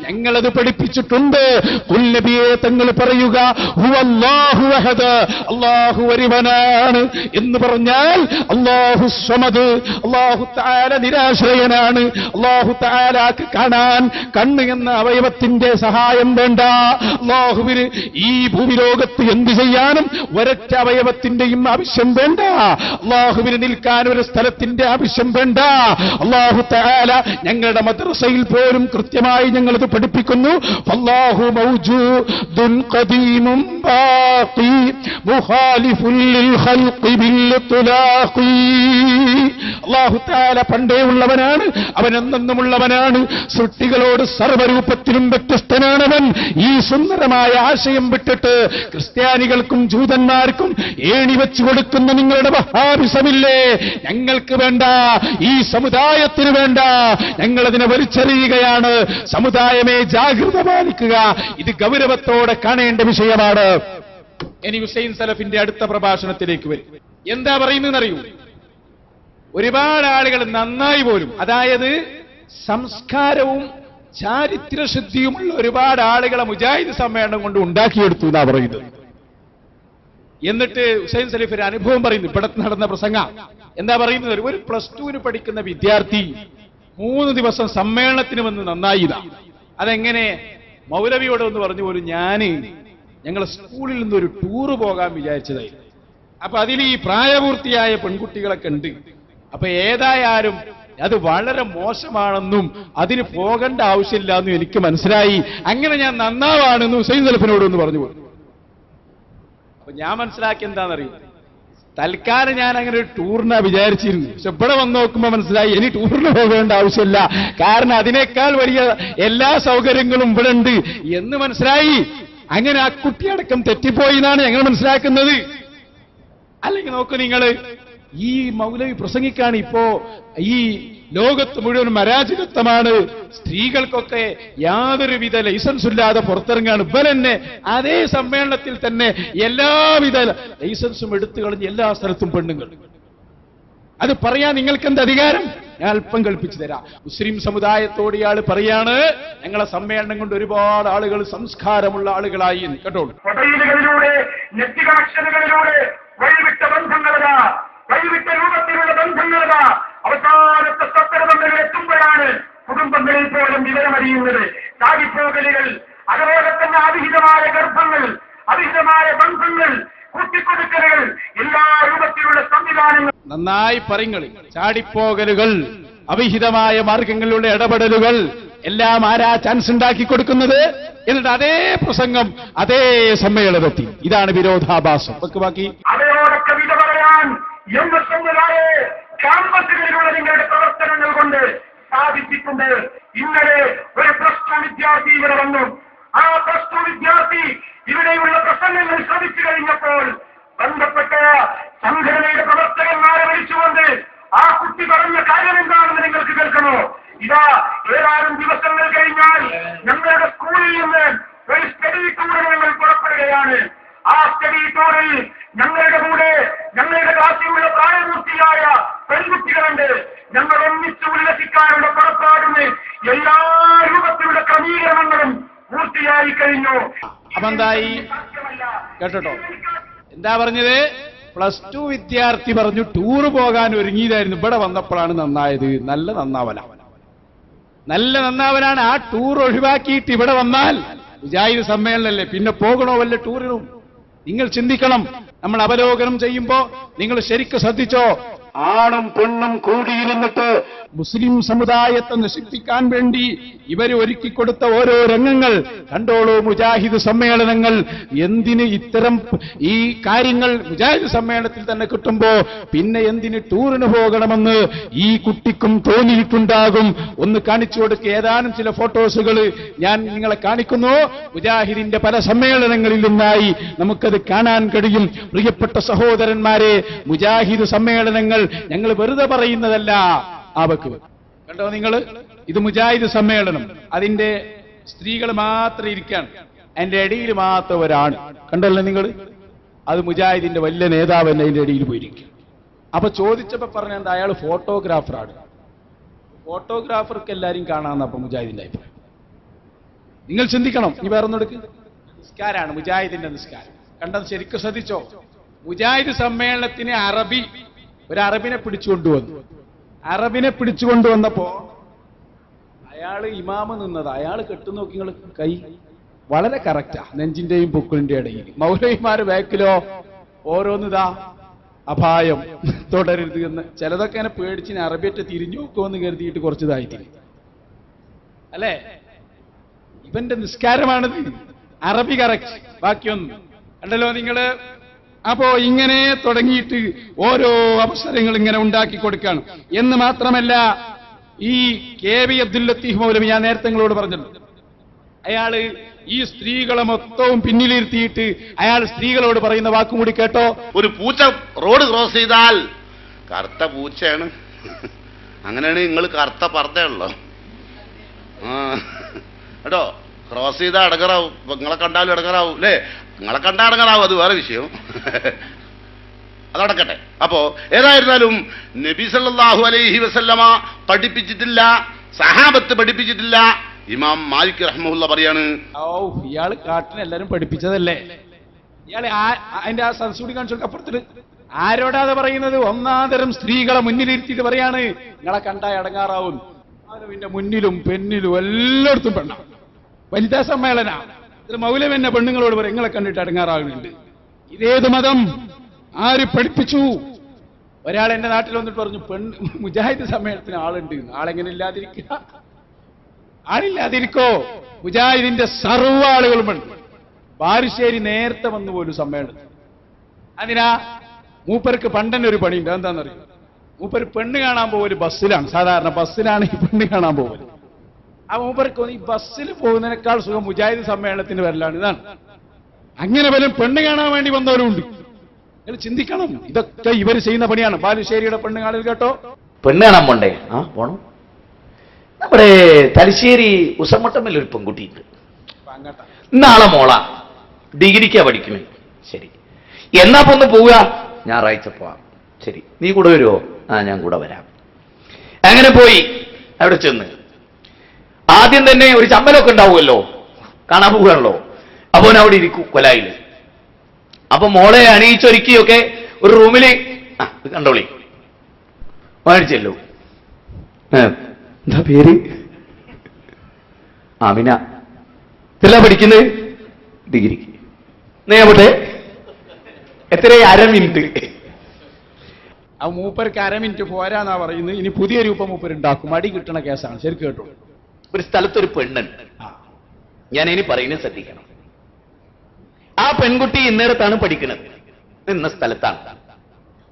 Speaker 1: ഞങ്ങളത് പഠിപ്പിച്ചിട്ടുണ്ട്. ഖുൽ നബിയെ തങ്ങൾ പറയുക, ഹുവല്ലാഹു അഹദ്, അള്ളാഹു ഒരുവനാണ് എന്ന് പറഞ്ഞാൽ അള്ളാഹു സ്വമദ്, അള്ളാഹു തആല നിരാശ്രയനാണ്. അള്ളാഹു തആലക്ക് കാണാൻ കണ്ണ് എന്ന അവയവത്തിന്റെ സഹായം വേണ്ട. അല്ലാഹുവിന് ഈ ഭൂമിലോകത്ത് എന്ത് ചെയ്യാനും ഒരൊറ്റ അവയവത്തിന്റെയും ആവശ്യം വേണ്ട. അല്ലാഹുവിന് നിൽക്കാൻ ഒരു സ്ഥലത്തിന്റെ ആവശ്യം വേണ്ട. അല്ലാഹു തആല ഞങ്ങളുടെ മദ്രസയിൽ പോലും കൃത്യമായി ഞങ്ങളത് പഠിപ്പിക്കുന്നു. അല്ലാഹു മൗജൂദുൻ ഖദീമുൻ ബാഖി മുഖാലിഫുൻ ലിൽ ഖൽഖി ബിൽ തുലാഖി. അല്ലാഹു തആല പണ്ടേ ഉള്ളവനാണ്, അവൻ എന്നെന്നുമുള്ളവനാണ്. സൃഷ്ടികളോട് സർവ്വരൂപത്തിലും വ്യത്യസ്തനാണവൻ. ഈ സുന്ദരമായ ആശയം വിട്ടിട്ട് ക്രിസ്ത്യാനികൾക്കും ജൂതന്മാർക്കും ഏണി വെച്ചു കൊടുക്കുന്ന നിങ്ങളുടെ വഹാബിസമില്ലേ, ഞങ്ങൾക്ക് വേണ്ട, ഈ സമുദായത്തിന് വേണ്ട. ഞങ്ങളതിനെ വലിച്ചെറിയുകയാണ്. സമുദായമേ ജാഗ്രത പാലിക്കുക. ഇത് ഗൗരവത്തോടെ കാണേണ്ട വിഷയമാണ്. ഇനി ഹുസൈൻ സലഫിന്റെ അടുത്ത പ്രഭാഷണത്തിലേക്ക് വരും. എന്താ പറയുന്നതെന്നറിയൂ? ഒരുപാട് ആളുകൾ നന്നായി പോലും, അതായത് സംസ്കാരവും ചാരിത്രശുദ്ധിയുമുള്ള ഒരുപാട് ആളുകളെ മുജാഹിദ് സമ്മേളനം കൊണ്ട് ഉണ്ടാക്കിയെടുത്തു എന്നാ പറയുന്നത്. എന്നിട്ട് ഹുസൈൻ സലഫി ഒരു അനുഭവം പറയുന്നു. ഇവിടെ നടന്ന പ്രസംഗ എന്താ പറയുന്നത്? ഒരു +2 പഠിക്കുന്ന വിദ്യാർത്ഥി 3 ദിവസം സമ്മേളനത്തിന് വന്ന് നന്നായില്ല. അതെങ്ങനെ? മൗലവിയോട് ഒന്ന് പറഞ്ഞു പോലും, ഞങ്ങൾ സ്കൂളിൽ നിന്നൊരു ടൂറ് പോകാൻ വിചാരിച്ചതായി. അപ്പൊ അതിൽ ഈ പ്രായപൂർത്തിയായ പെൺകുട്ടികളൊക്കെ ഉണ്ട്. അപ്പൊ ഏതായാലും അത് വളരെ മോശമാണെന്നും അതിന് പോകേണ്ട ആവശ്യമില്ല എന്നും എനിക്ക് മനസ്സിലായി. അങ്ങനെ ഞാൻ നന്നാവാണെന്ന് ഹുസൈൻ സലഫിനോട് ഒന്ന് പറഞ്ഞു പോയി. അപ്പൊ ഞാൻ മനസ്സിലാക്കി എന്താണെന്നറിയും, തൽക്കാലം ഞാൻ അങ്ങനെ ഒരു ടൂറിനാ വിചാരിച്ചിരുന്നു. പക്ഷെ ഇവിടെ വന്ന് നോക്കുമ്പോൾ മനസ്സിലായി ഇനി ടൂറിന് പോകേണ്ട ആവശ്യമില്ല, കാരണം അതിനേക്കാൾ വലിയ എല്ലാ സൗകര്യങ്ങളും ഇവിടെ ഉണ്ട് എന്ന് മനസ്സിലായി. അങ്ങനെ ആ കുട്ടിയടക്കം തെറ്റിപ്പോയി എന്നാണ് ഞങ്ങൾ മനസ്സിലാക്കുന്നത്. അല്ലെങ്കിൽ നോക്കൂ നിങ്ങൾ, ഈ മൗലവി പ്രസംഗിക്കാണ് ഇപ്പോ ഈ ലോകത്ത് മുഴുവൻ അരാജകത്വമാണ്, സ്ത്രീകൾക്കൊക്കെ യാതൊരുവിധ ലൈസൻസ് ഇല്ലാതെ പുറത്തിറങ്ങാണ്. ഇവരെന്നെ അതേ സമ്മേളനത്തിൽ തന്നെ എല്ലാവിധ ലൈസൻസും എടുത്തു കളഞ്ഞ് എല്ലാ സ്ഥലത്തും പെണ്ണുങ്ങൾ. അത് പറയാൻ നിങ്ങൾക്ക് എന്ത് അധികാരം? ഞാൻ അല്പം കൽപ്പിച്ചു തരാം. മുസ്ലിം സമുദായത്തോട് ഇയാൾ പറയാണ്, ഞങ്ങളെ സമ്മേളനം കൊണ്ട് ഒരുപാട് ആളുകൾ സംസ്കാരമുള്ള ആളുകളായി. കേട്ടോളൂ.
Speaker 5: നെറ്റ് കണക്ഷനുകളിലൂടെ വഴിവിട്ട ബന്ധങ്ങളതാ, വഴിവിട്ട രൂപത്തിലുള്ള ബന്ധങ്ങളതാ, അവസാനത്തെ സത്തരബന്ധങ്ങൾ എത്തുമ്പോഴാണ് കുടുംബങ്ങളിൽ പോലും വിവരമറിയുന്നത്. ചാടിപ്പോകലുകൾ, അതുപോലെ തന്നെ അവിഹിതമായ ഗർഭങ്ങൾ, അവിഹിതമായ ബന്ധങ്ങൾ, കൂട്ടിക്കൊടുക്കലുകൾ, എല്ലാ രൂപത്തിലുള്ള സംവിധാനങ്ങൾ.
Speaker 1: നന്നായി പറയുങ്ങൾ. ചാടിപ്പോകലുകൾ, അവിഹിതമായ മാർഗങ്ങളിലുള്ള ഇടപെടലുകൾ എല്ലാം ആരാ ചാൻസ് ഉണ്ടാക്കി കൊടുക്കുന്നത്? എന്നിട്ട് അതേ പ്രസംഗം അതേ സമ്മേളനത്തിൽ. ഇതാണ് വിരോധാഭാസം. ബാക്കി
Speaker 5: അവയോടൊക്കെ വിധ പറയാൻ ക്യാമ്പസുകളിലുള്ള നിങ്ങളുടെ പ്രവർത്തനങ്ങൾ കൊണ്ട് സാധിച്ചിട്ടുണ്ട്. ഇന്നലെ ഒരു +2 വിദ്യാർത്ഥി ഇവിടെ വന്നു. ആ +2 വിദ്യാർത്ഥി ഇവിടെയുള്ള പ്രസംഗങ്ങൾ ശ്രമിച്ചു കഴിഞ്ഞപ്പോൾ ബന്ധപ്പെട്ട സംഘടനയുടെ പ്രവർത്തകന്മാരെ വിളിച്ചുകൊണ്ട് ആ കുട്ടി പറഞ്ഞ കാര്യം എന്താണെന്ന് നിങ്ങൾക്ക് കേൾക്കണോ? ഇതാ ഏതാനും ദിവസങ്ങൾ കഴിഞ്ഞാൽ ഞങ്ങളുടെ സ്കൂളിൽ നിന്ന് ഒരു സ്റ്റഡി ടൂറിന് ഞങ്ങൾ പുറപ്പെടുകയാണ്. ആ സ്റ്റഡി ടൂറിൽ ഞങ്ങൾ സുന്ദരികളായ പെൺകുട്ടികളുണ്ട്. ഞങ്ങൾ ഒന്നിച്ച് ഉല്ലസിക്കാനുള്ള പുറപ്പാടിന് എല്ലാ രൂപത്തിലുള്ള ക്രമീകരണങ്ങളും പൂർത്തിയായി കഴിഞ്ഞു.
Speaker 1: അപ്പൊ എന്തായി കേട്ടോ? എന്താ പറഞ്ഞത്? +2 വിദ്യാർത്ഥി പറഞ്ഞു ടൂറ് പോകാൻ ഒരുങ്ങിയതായിരുന്നു, ഇവിടെ വന്നപ്പോഴാണ് നന്നായത്. നല്ല നന്നാവലാണ്. ആ ടൂർ ഒഴിവാക്കിയിട്ട് ഇവിടെ വന്നാൽ മുജാഹിദ് സമ്മേളനല്ലേ, പിന്നെ പോകണോ വല്ല ടൂറിനും? നിങ്ങൾ ചിന്തിക്കണം. നമ്മൾ അവലോകനം ചെയ്യുമ്പോ നിങ്ങൾ ശരിക്കും ശ്രദ്ധിച്ചോ. ആണും പെണ്ണും കൂടിയിരുന്നിട്ട് മുസ്ലിം സമുദായത്തെ നശിപ്പിക്കാൻ വേണ്ടി ഇവര് ഒരുക്കിക്കൊടുത്ത ഓരോ രംഗങ്ങൾ കണ്ടോളൂ. മുജാഹിദ് സമ്മേളനങ്ങൾ എന്തിന് ഇത്തരം ഈ കാര്യങ്ങൾ മുജാഹിദ് സമ്മേളനത്തിൽ തന്നെ കിട്ടുമ്പോ പിന്നെ എന്തിന് ടൂറിന് പോകണമെന്ന് ഈ കുട്ടിക്കും തോന്നിയിട്ടുണ്ടാകും. ഒന്ന് കാണിച്ചു കൊടുക്കുക. ഏതാനും ചില ഫോട്ടോസുകൾ ഞാൻ നിങ്ങളെ കാണിക്കുന്നു. മുജാഹിദിന്റെ പല സമ്മേളനങ്ങളിൽ നിന്നായി നമുക്കത് കാണാൻ കഴിയും. പ്രിയപ്പെട്ട സഹോദരന്മാരെ, മുജാഹിദ് സമ്മേളനങ്ങൾ ഞങ്ങൾ വെറുതെ പറയുന്നതല്ല. അവക്ക് കണ്ടോ നിങ്ങൾ, ഇത് മുജാഹിദ് സമ്മേളനം. അതിന്റെ സ്ത്രീകൾ മാത്രം ഇരിക്കാൻ, അതിന്റെ ഇടയിൽ മാത്രം ഒരാണ്. കണ്ടല്ലോ നിങ്ങൾ, അത് മുജാഹിദിന്റെ വലിയ നേതാവ് തന്നെ അതിന്റെ ഇടയിൽ പോയിരിക്കും. അപ്പൊ ചോദിച്ചപ്പോ പറഞ്ഞത് അയാൾ ഫോട്ടോഗ്രാഫറാണ്. ഫോട്ടോഗ്രാഫർക്ക് എല്ലാരും കാണാമെന്ന് അപ്പൊ മുജാഹിദിന്റെ അഭിപ്രായം. നിങ്ങൾ ചിന്തിക്കണം. ഈ വേറൊന്നെടുക്ക്. നിസ്കാരാണ് മുജാഹിദിന്റെ നിസ്കാരം. കണ്ടത് ശരിക്കും ശ്രദ്ധിച്ചോ. മുജാഹിദ് സമ്മേളനത്തിന് ഒരു അറബിനെ പിടിച്ചുകൊണ്ടുവന്നപ്പോ അയാള് ഇമാമ് നിന്നത്, അയാൾ കെട്ടുനോക്കി നിങ്ങൾ കൈ വളരെ കറക്റ്റാ, നെഞ്ചിന്റെയും പൊക്കിളിന്റെ ഇടയിൽ. മൗലവിമാര് ബാക്കിലോ ഓരോന്നിതാ അപായം തുടരരുത് എന്ന്. ചിലതൊക്കെ അങ്ങനെ പേടിച്ചിന് അറബിയറ്റ് തിരിഞ്ഞു നോക്കുമെന്ന് കരുതിയിട്ട് കുറച്ചതായിട്ട് അല്ലേ. ഇവന്റെ നിസ്കാരമാണിത്. അറബി കറക്റ്റ്, ബാക്കിയൊന്നും കണ്ടല്ലോ നിങ്ങള്. അപ്പോ ഇങ്ങനെ തുടങ്ങിയിട്ട് ഓരോ അവസരങ്ങൾ ഇങ്ങനെ ഉണ്ടാക്കി കൊടുക്കുകയാണ്. എന്ന് മാത്രമല്ല, ഈ KV അബ്ദുൽ ലത്തീഫ് മൗലവി, ഞാൻ നേരത്തെ നിങ്ങളോട് പറഞ്ഞല്ലോ, അയാള് ഈ സ്ത്രീകളെ മൊത്തവും പിന്നിലിരുത്തിയിട്ട് അയാൾ സ്ത്രീകളോട് പറയുന്ന വാക്കും കൂടി കേട്ടോ.
Speaker 6: ഒരു പൂച്ച റോഡ് ക്രോസ് ചെയ്താൽ കറുത്ത പൂച്ചയാണ്, അങ്ങനെയാണ് നിങ്ങൾ കറുത്ത പർദ്ദയുള്ളോ കേട്ടോ. ക്രോസ് ചെയ്താൽ അടങ്ങറാവും. നിങ്ങളെ കണ്ടാലും അടങ്ങറാവും അല്ലേ? നിങ്ങളെ കണ്ടാൽ അടങ്ങറാവും, അത് വേറെ വിഷയം. അതടക്കട്ടെ. അപ്പോ ഏതായിരുന്നാലും നബി സല്ലല്ലാഹു അലൈഹി വസല്ലമ പഠിപ്പിച്ചിട്ടില്ല, സഹാബത്ത് പഠിപ്പിച്ചിട്ടില്ല. ഇമാം മാലിക് റഹ്മഹുള്ള പറയാണ്,
Speaker 1: ഇയാള് കാട്ടിന് എല്ലാരും പഠിപ്പിച്ചതല്ലേ. ഇയാള് അതിന്റെ ആ സദസ്സൂടി കാണിച്ചു അപ്പുറത്തിട്ട് ആരോടാതെ പറയുന്നത്? ഒന്നാന്തരം സ്ത്രീകളെ മുന്നിലിരുത്തിയിട്ട് പറയാണ് നിങ്ങളെ കണ്ടാൽ അടങ്ങാറാവും. പിന്നെ മുന്നിലും പെണ്ണിലും എല്ലായിടത്തും പെണ്ണ. വനിതാ സമ്മേളന മൗലവി എന്നെ പെണ്ണുങ്ങളോട് പറയും നിങ്ങളെ കണ്ടിട്ട് അടങ്ങാറാകുന്നുണ്ട്. ഇതേത് മതം? ആര് പഠിപ്പിച്ചു? ഒരാൾ എന്റെ നാട്ടിൽ വന്നിട്ട് പറഞ്ഞു, മുജാഹിദ് സമ്മേളനത്തിന് ആളുണ്ട്. ആളെങ്ങനെ ഇല്ലാതിരിക്കുക? ആളില്ലാതിരിക്കോ? മുജാഹിദിന്റെ സർവ്വ ആളുകളുമുണ്ട്. ബാലുശ്ശേരി നേരത്തെ വന്നു പോലും സമ്മേളനത്തിൽ. അതിനാ മൂപ്പർക്ക് പണ്ടന്നെ ഒരു പണിയുണ്ട്. എന്താണെന്നറിയും? മൂപ്പര് പെണ്ണ് കാണാൻ പോകല് ബസ്സിലാണ്. സാധാരണ ബസ്സിലാണ് ഈ പെണ്ണ് കാണാൻ പോകല്. ആ മൂപ്പർക്ക് ഈ ബസ്സിൽ പോകുന്നതിനേക്കാൾ സുഖം മുജാഹിദ് സമ്മേളനത്തിന് വരലാണ്. ഇതാണ്. അങ്ങനെ വരും പെണ്ണ് കാണാൻ വേണ്ടി വന്നവരുണ്ട്. നിങ്ങൾ ചിന്തിക്കണം, ഇതൊക്കെ ഇവർ ചെയ്യുന്ന പണിയാണ്. ബാലുശ്ശേരിയുടെ പെണ്ണ് കാണൽ കേട്ടോ.
Speaker 7: പെണ്ണ് കാണാൻ പോണ്ടേ? പോണം. നമ്മുടെ തലശ്ശേരി ഉസമട്ടമ്മൽ ഒരു പെൺകുട്ടിയുണ്ട്. നാളെ മോള ഡിഗ്രിക്കാ പഠിക്കുന്നത്. ശരി, എന്നാ ഒന്ന് പോവുക? ഞായറാഴ്ച പോവാം. ശരി, നീ കൂടെ വരുമോ? ഞാൻ കൂടെ വരാം. അങ്ങനെ പോയി അവിടെ ചെന്ന് ആദ്യം തന്നെ ഒരു ചമ്മലൊക്കെ ഉണ്ടാവുമല്ലോ, കാണാൻ പോവുകയാണല്ലോ. അപ്പൊ അവിടെ ഇരിക്കും കൊലായില്. അപ്പൊ മോളെ അണിയിച്ചൊരുക്കിയൊക്കെ ഒരു റൂമില് കണ്ടോളി മേടിച്ചല്ലോ. എന്താ പേര്? ആമിന. ഇതെല്ലാം പഠിക്കുന്നത് ഡിഗ്രിക്ക്. നേട്ടെ എത്ര? 1/2 മിനിറ്റ്.
Speaker 1: ആ മൂപ്പർക്ക് 1/2 മിനിറ്റ് പോരാന്നാ പറയുന്നത്. ഇനി പുതിയ രൂപം മൂപ്പരുണ്ടാക്കും. മടി കിട്ടണ കേസാണ്. ശരിക്കും കേട്ടോ.
Speaker 7: ഒരു സ്ഥലത്തൊരു പെണ്ണുണ്ട്. ഞാൻ ഇനി പറയുന്നത് ശ്രദ്ധിക്കണം. ആ പെൺകുട്ടി ഇന്നേരത്താണ് പഠിക്കുന്നത്, ഇന്ന സ്ഥലത്താണ്.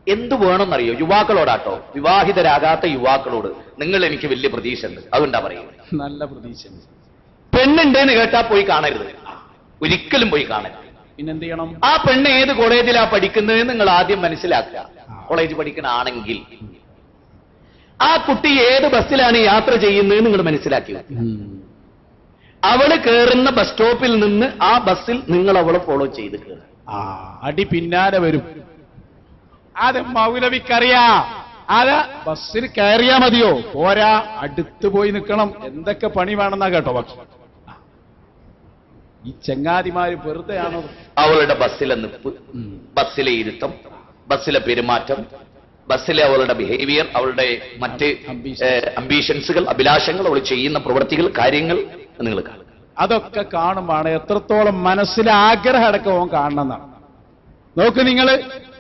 Speaker 7: എന്തു വേണമെന്നറിയോ? യുവാക്കളോടാട്ടോ, വിവാഹിതരാകാത്ത യുവാക്കളോട് നിങ്ങൾ എനിക്ക് വലിയ പ്രതീക്ഷ ഉണ്ട്. അതുകൊണ്ടാ പറയുന്നത്.
Speaker 1: നല്ല പ്രതീക്ഷ.
Speaker 7: പെണ്ണുണ്ടെന്ന് കേട്ടാ പോയി കാണരുത്, ഒരിക്കലും പോയി കാണരുത്.
Speaker 1: പിന്നെന്ത് ചെയ്യണം? ആ
Speaker 7: പെണ്ണ് ഏത് കോളേജിലാ പഠിക്കുന്നത് നിങ്ങൾ ആദ്യം മനസ്സിലാക്കുക. കോളേജ് പഠിക്കണ ആണെങ്കിൽ ആ കുട്ടി ഏത് ബസ്സിലാണ് യാത്ര ചെയ്യുന്നത് നിങ്ങൾ മനസ്സിലാക്കി. അവള് കയറുന്ന ബസ് സ്റ്റോപ്പിൽ നിന്ന് ആ ബസ്സിൽ നിങ്ങൾ അവളെ ഫോളോ ചെയ്ത് കയറുക.
Speaker 1: അടി പിന്നാലെ വരും. അത് മൗലവിക്കറിയാ. അല്ല ബസ്സിൽ കയറിയാ മതിയോ? പോരാ, അടുത്ത് പോയി നിൽക്കണം. എന്തൊക്കെ പണി വേണമെന്നാ കേട്ടോ. പക്ഷെ ഈ ചങ്ങാതിമാര് വെറുതെയാണോ?
Speaker 7: അവളുടെ ബസ്സിലെ നിപ്പ്, ബസ്സിലെ ഇരുത്തം, ബസ്സിലെ പെരുമാറ്റം, ബസ്സിലെ അവളുടെ ബിഹേവിയർ, അവളുടെ മറ്റ് അംബീഷൻസുകൾ, അഭിലാഷങ്ങൾ, അവൾ ചെയ്യുന്ന പ്രവൃത്തികൾ, കാര്യങ്ങൾ നിങ്ങൾ കാണുക.
Speaker 1: അതൊക്കെ കാണുമ്പോൾ എത്രത്തോളം മനസ്സിലെ ആഗ്രഹം അടക്കം കാണണമെന്നാണ്. നോക്ക് നിങ്ങള്.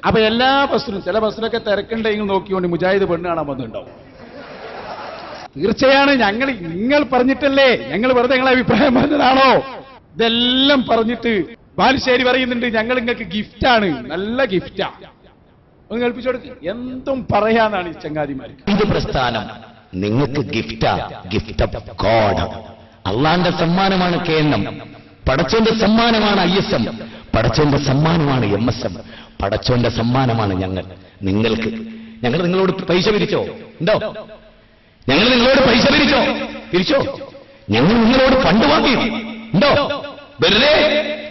Speaker 1: അപ്പൊ എല്ലാ ബസ്സിലും, ചില ബസ്സിലൊക്കെ തിരക്കുണ്ടെങ്കിൽ നോക്കിക്കൊണ്ട് മുജാഹിദ് പെണ്ണ് കാണാൻ വന്നിട്ടുണ്ടാവും. തീർച്ചയാണ്. നിങ്ങൾ പറഞ്ഞിട്ടല്ലേ, ഞങ്ങൾ വെറുതെ നിങ്ങളെ അഭിപ്രായം പറഞ്ഞതാണോ? ഇതെല്ലാം പറഞ്ഞിട്ട് ബാലുശ്ശേരി പറയുന്നുണ്ട് ഞങ്ങൾ നിങ്ങൾക്ക് ഗിഫ്റ്റാണ്, നല്ല ഗിഫ്റ്റാ. ഒന്ന് കേൾപ്പിച്ചു കൊടുക്ക്. എന്തും പറയാന്നാണ് ഈ ചങ്ങാതിമാർക്ക്.
Speaker 7: ഇത് പ്രസ്ഥാനം നിങ്ങൾക്ക് ഗിഫ്റ്റാ, ഗിഫ്റ്റ് ഓഫ് ഗോഡ്. അള്ളാന്റെ സമ്മാനമാണ് KNM, പടച്ചോന്റെ സമ്മാനമാണ് ISM, പടച്ചോന്റെ സമ്മാനമാണ് MSM, പടച്ചോന്റെ സമ്മാനമാണ് ഞങ്ങൾ. നിങ്ങൾക്ക് ഞങ്ങൾ നിങ്ങളോട് പൈസ പിരിച്ചോ? ഉണ്ടോ? ഞങ്ങൾ നിങ്ങളോട് പൈസ പിരിച്ചോ? ഞങ്ങൾ നിങ്ങളോട് ഫണ്ട് വാങ്ങിയോ? ഉണ്ടോ? വെറുതെ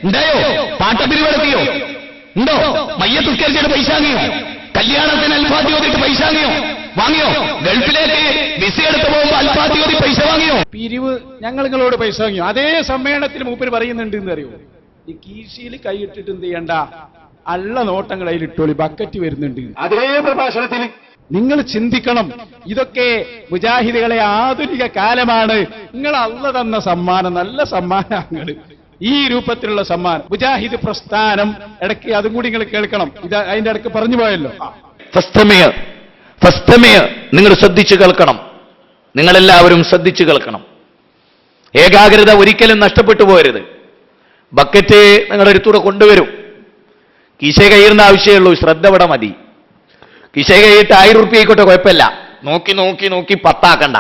Speaker 7: ഉണ്ടായോ? പാട്ടപ്പിരിവ് നടത്തിയോ? ഉണ്ടോ? മയ്യത്തുസ്കരിച്ചിട്ട് പൈസ വാങ്ങിയോ? കല്യാണത്തിന് അൽഫാത്തി ഓതിട്ട് പൈസ വാങ്ങിയോ? ഗൾഫിലേക്ക് വിസ എടുത്ത് പോകുമ്പോൾ അൽഫാത്തി ഓതി പൈസ വാങ്ങിയോ?
Speaker 1: പിരിവ് ഞങ്ങൾ നിങ്ങളോട് പൈസ വാങ്ങിയോ? അതേ സമ്മേളനത്തിൽ മൂപ്പര് പറയുന്നുണ്ട് എന്ന് അറിയോ? ഈ കീശയിൽ കൈയിട്ടിട്ട് എന്ത് ചെയ്യണ്ട, അള്ള നോട്ടങ്ങൾ അതിലിട്ടോളി, ബക്കറ്റ് വരുന്നുണ്ട്. അതേ പ്രഭാഷണത്തിൽ നിങ്ങൾ ചിന്തിക്കണം. ഇതൊക്കെ മുജാഹിദുകളെ ആധുനിക കാലമാണ്. നിങ്ങൾ അള്ള തന്ന സമ്മാനം, നല്ല സമ്മാനങ്ങൾ. ഈ രൂപത്തിലുള്ള സമ്മാനം മുജാഹിദ് പ്രസ്ഥാനം. ഇടയ്ക്ക് അതും കൂടി നിങ്ങൾ കേൾക്കണം. ഇത് അതിന്റെ ഇടയ്ക്ക് പറഞ്ഞു പോയല്ലോ.
Speaker 7: നിങ്ങൾ ശ്രദ്ധിച്ചു കേൾക്കണം. നിങ്ങളെല്ലാവരും ശ്രദ്ധിച്ചു കേൾക്കണം. ഏകാഗ്രത ഒരിക്കലും നഷ്ടപ്പെട്ടു പോകരുത്. ബക്കറ്റ് നിങ്ങളുടെ അടുത്തൂടെ കൊണ്ടുവരും. കീശ കയ്യിരുന്ന ആവശ്യമുള്ളൂ, ശ്രദ്ധ ഇവിടെ മതി. കീശ കൈയിട്ട് 1000 റുപ്യ ആയിക്കോട്ടെ, കുഴപ്പമില്ല. നോക്കി പത്താക്കണ്ട.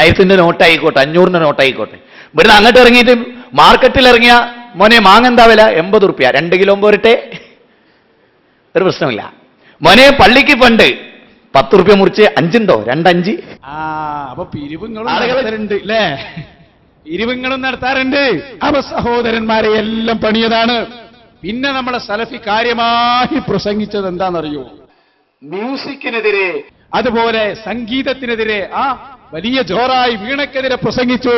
Speaker 7: 1000ന്റെ നോട്ടായിക്കോട്ടെ, 500ന്റെ നോട്ടായിക്കോട്ടെ. ഇവിടുന്ന് അങ്ങോട്ട് ഇറങ്ങിയിട്ട് മാർക്കറ്റിൽ ഇറങ്ങിയ മോനെ മാങ്ങ എന്താ വില? 80 റുപ്യ. 2 കിലോ പോരട്ടെ, ഒരു പ്രശ്നമില്ല. മോനെ പള്ളിക്ക് ഫണ്ട് 10 റുപ്യ മുറിച്ച് 5 ഉണ്ടോ? 2 5.
Speaker 1: അപ്പൊ പിരിവുങ്ങളും നടത്താറുണ്ട് അല്ലേ? പിരിവുങ്ങളും നടത്താറുണ്ട്. അപ്പൊ സഹോദരന്മാരെ എല്ലാം പണിയതാണ്. പിന്നെ നമ്മളെ സലഫി കാര്യമായി പ്രസംഗിച്ചത് എന്താണെന്നറിയോ? മ്യൂസിക്കിനെതിരെ, അതുപോലെ സംഗീതത്തിനെതിരെ, വലിയ ജോറായി വീണക്കെതിരെ പ്രസംഗിച്ചു.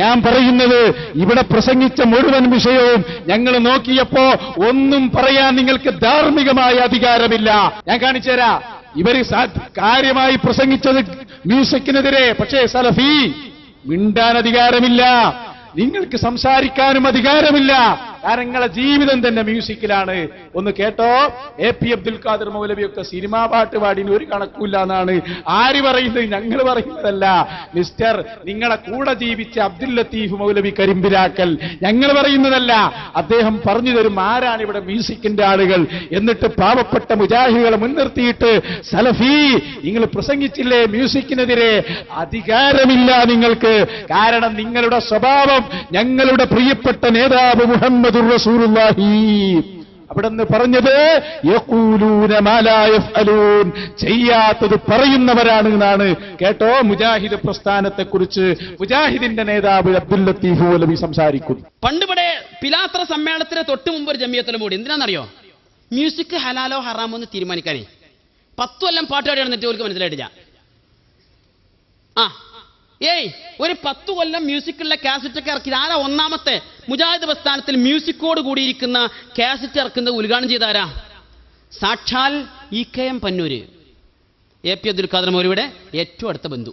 Speaker 1: ഞാൻ പറയുന്നത്, ഇവിടെ പ്രസംഗിച്ച മുഴുവൻ വിഷയവും ഞങ്ങൾ നോക്കിയപ്പോ ഒന്നും പറയാൻ നിങ്ങൾക്ക് ധാർമ്മികമായ അധികാരമില്ല. ഞാൻ കാണിച്ചു തരാം. ഇവര് കാര്യമായി പ്രസംഗിച്ചത് മ്യൂസിക്കിനെതിരെ. പക്ഷേ സലഫി മിണ്ടാൻ അധികാരമില്ല, നിങ്ങൾക്ക് സംസാരിക്കാനും അധികാരമില്ല. കാരണം നിങ്ങളെ ജീവിതം തന്നെ മ്യൂസിക്കിലാണ്. ഒന്ന് കേട്ടോ, AP അബ്ദുൽ ഖാദർ മൗലവിയൊക്കെ സിനിമാ പാട്ട് പാടിന് ഒരു കണക്കൂല്ല എന്നാണ് ആര് പറയുന്നത്? ഞങ്ങൾ പറയുന്നതല്ല മിസ്റ്റർ. നിങ്ങളെ കൂടെ ജീവിച്ച അബ്ദുൽ ലത്തീഫ് മൗലവി കരിമ്പിലാക്കൽ ഞങ്ങൾ പറയുന്നതല്ല. അദ്ദേഹം പറഞ്ഞു തരും ആരാണ് ഇവിടെ മ്യൂസിക്കിന്റെ ആളുകൾ. എന്നിട്ട് പാവപ്പെട്ട മുജാഹിദുകളെ മുൻനിർത്തിയിട്ട് സലഫി നിങ്ങൾ പ്രസംഗിച്ചില്ലേ മ്യൂസിക്കിനെതിരെ? അധികാരമില്ല നിങ്ങൾക്ക്. കാരണം നിങ്ങളുടെ സ്വഭാവം ഞങ്ങളുടെ പ്രിയപ്പെട്ട നേതാവ് മുഹമ്മദുർ റസൂലുള്ളാഹി അവിടെന്ന് പറഞ്ഞത് യഖൂലൂന മാ ലാ യഫ്അലൂൻ, ചെയ്യാത്തത് പറയുന്നവരാണ് എന്നാണ്. കേട്ടോ, മുജാഹിദ് പ്രസ്ഥാനത്തെക്കുറിച്ച് മുജാഹിദിന്റെ നേതാവ് അബ്ദുൽ ലത്തീഫ് മൗലവി സംസാരിക്കുന്നു.
Speaker 8: പണ്ട് ഇവിടെ പിലാത്ര സമ്മേളനത്തിന് തൊട്ട് മുമ്പ് ഒരു ജമിയത്തുൽ കൂടി. എന്തിനാണെന്നറിയോ? മ്യൂസിക് ഹലാലോ ഹറാമോ എന്ന് തീരുമാനിക്കാനേ. 10 കൊല്ലം പാട്ട് പാടി നടന്നിട്ട് അവർക്ക് മനസ്സിലായിട്ടില്ല. ഒരു 10 കൊല്ലം മ്യൂസിക്കുള്ള കാസറ്റൊക്കെ ഇറക്കി. ആരാ ഒന്നാമത്തെ മുജാഹിദ് പ്രസ്ഥാനത്തിൽ മ്യൂസിക്കോട് കൂടിയിരിക്കുന്ന കാസറ്റ് ഇറക്കുന്നത് ഉദ്ഘാടനം ചെയ്താരാ? സാക്ഷാൽ EKM പന്നൂര്, AP അബ്ദുൽ ഖാദർ മൗലവിയുടെ ഏറ്റവും അടുത്ത ബന്ധു.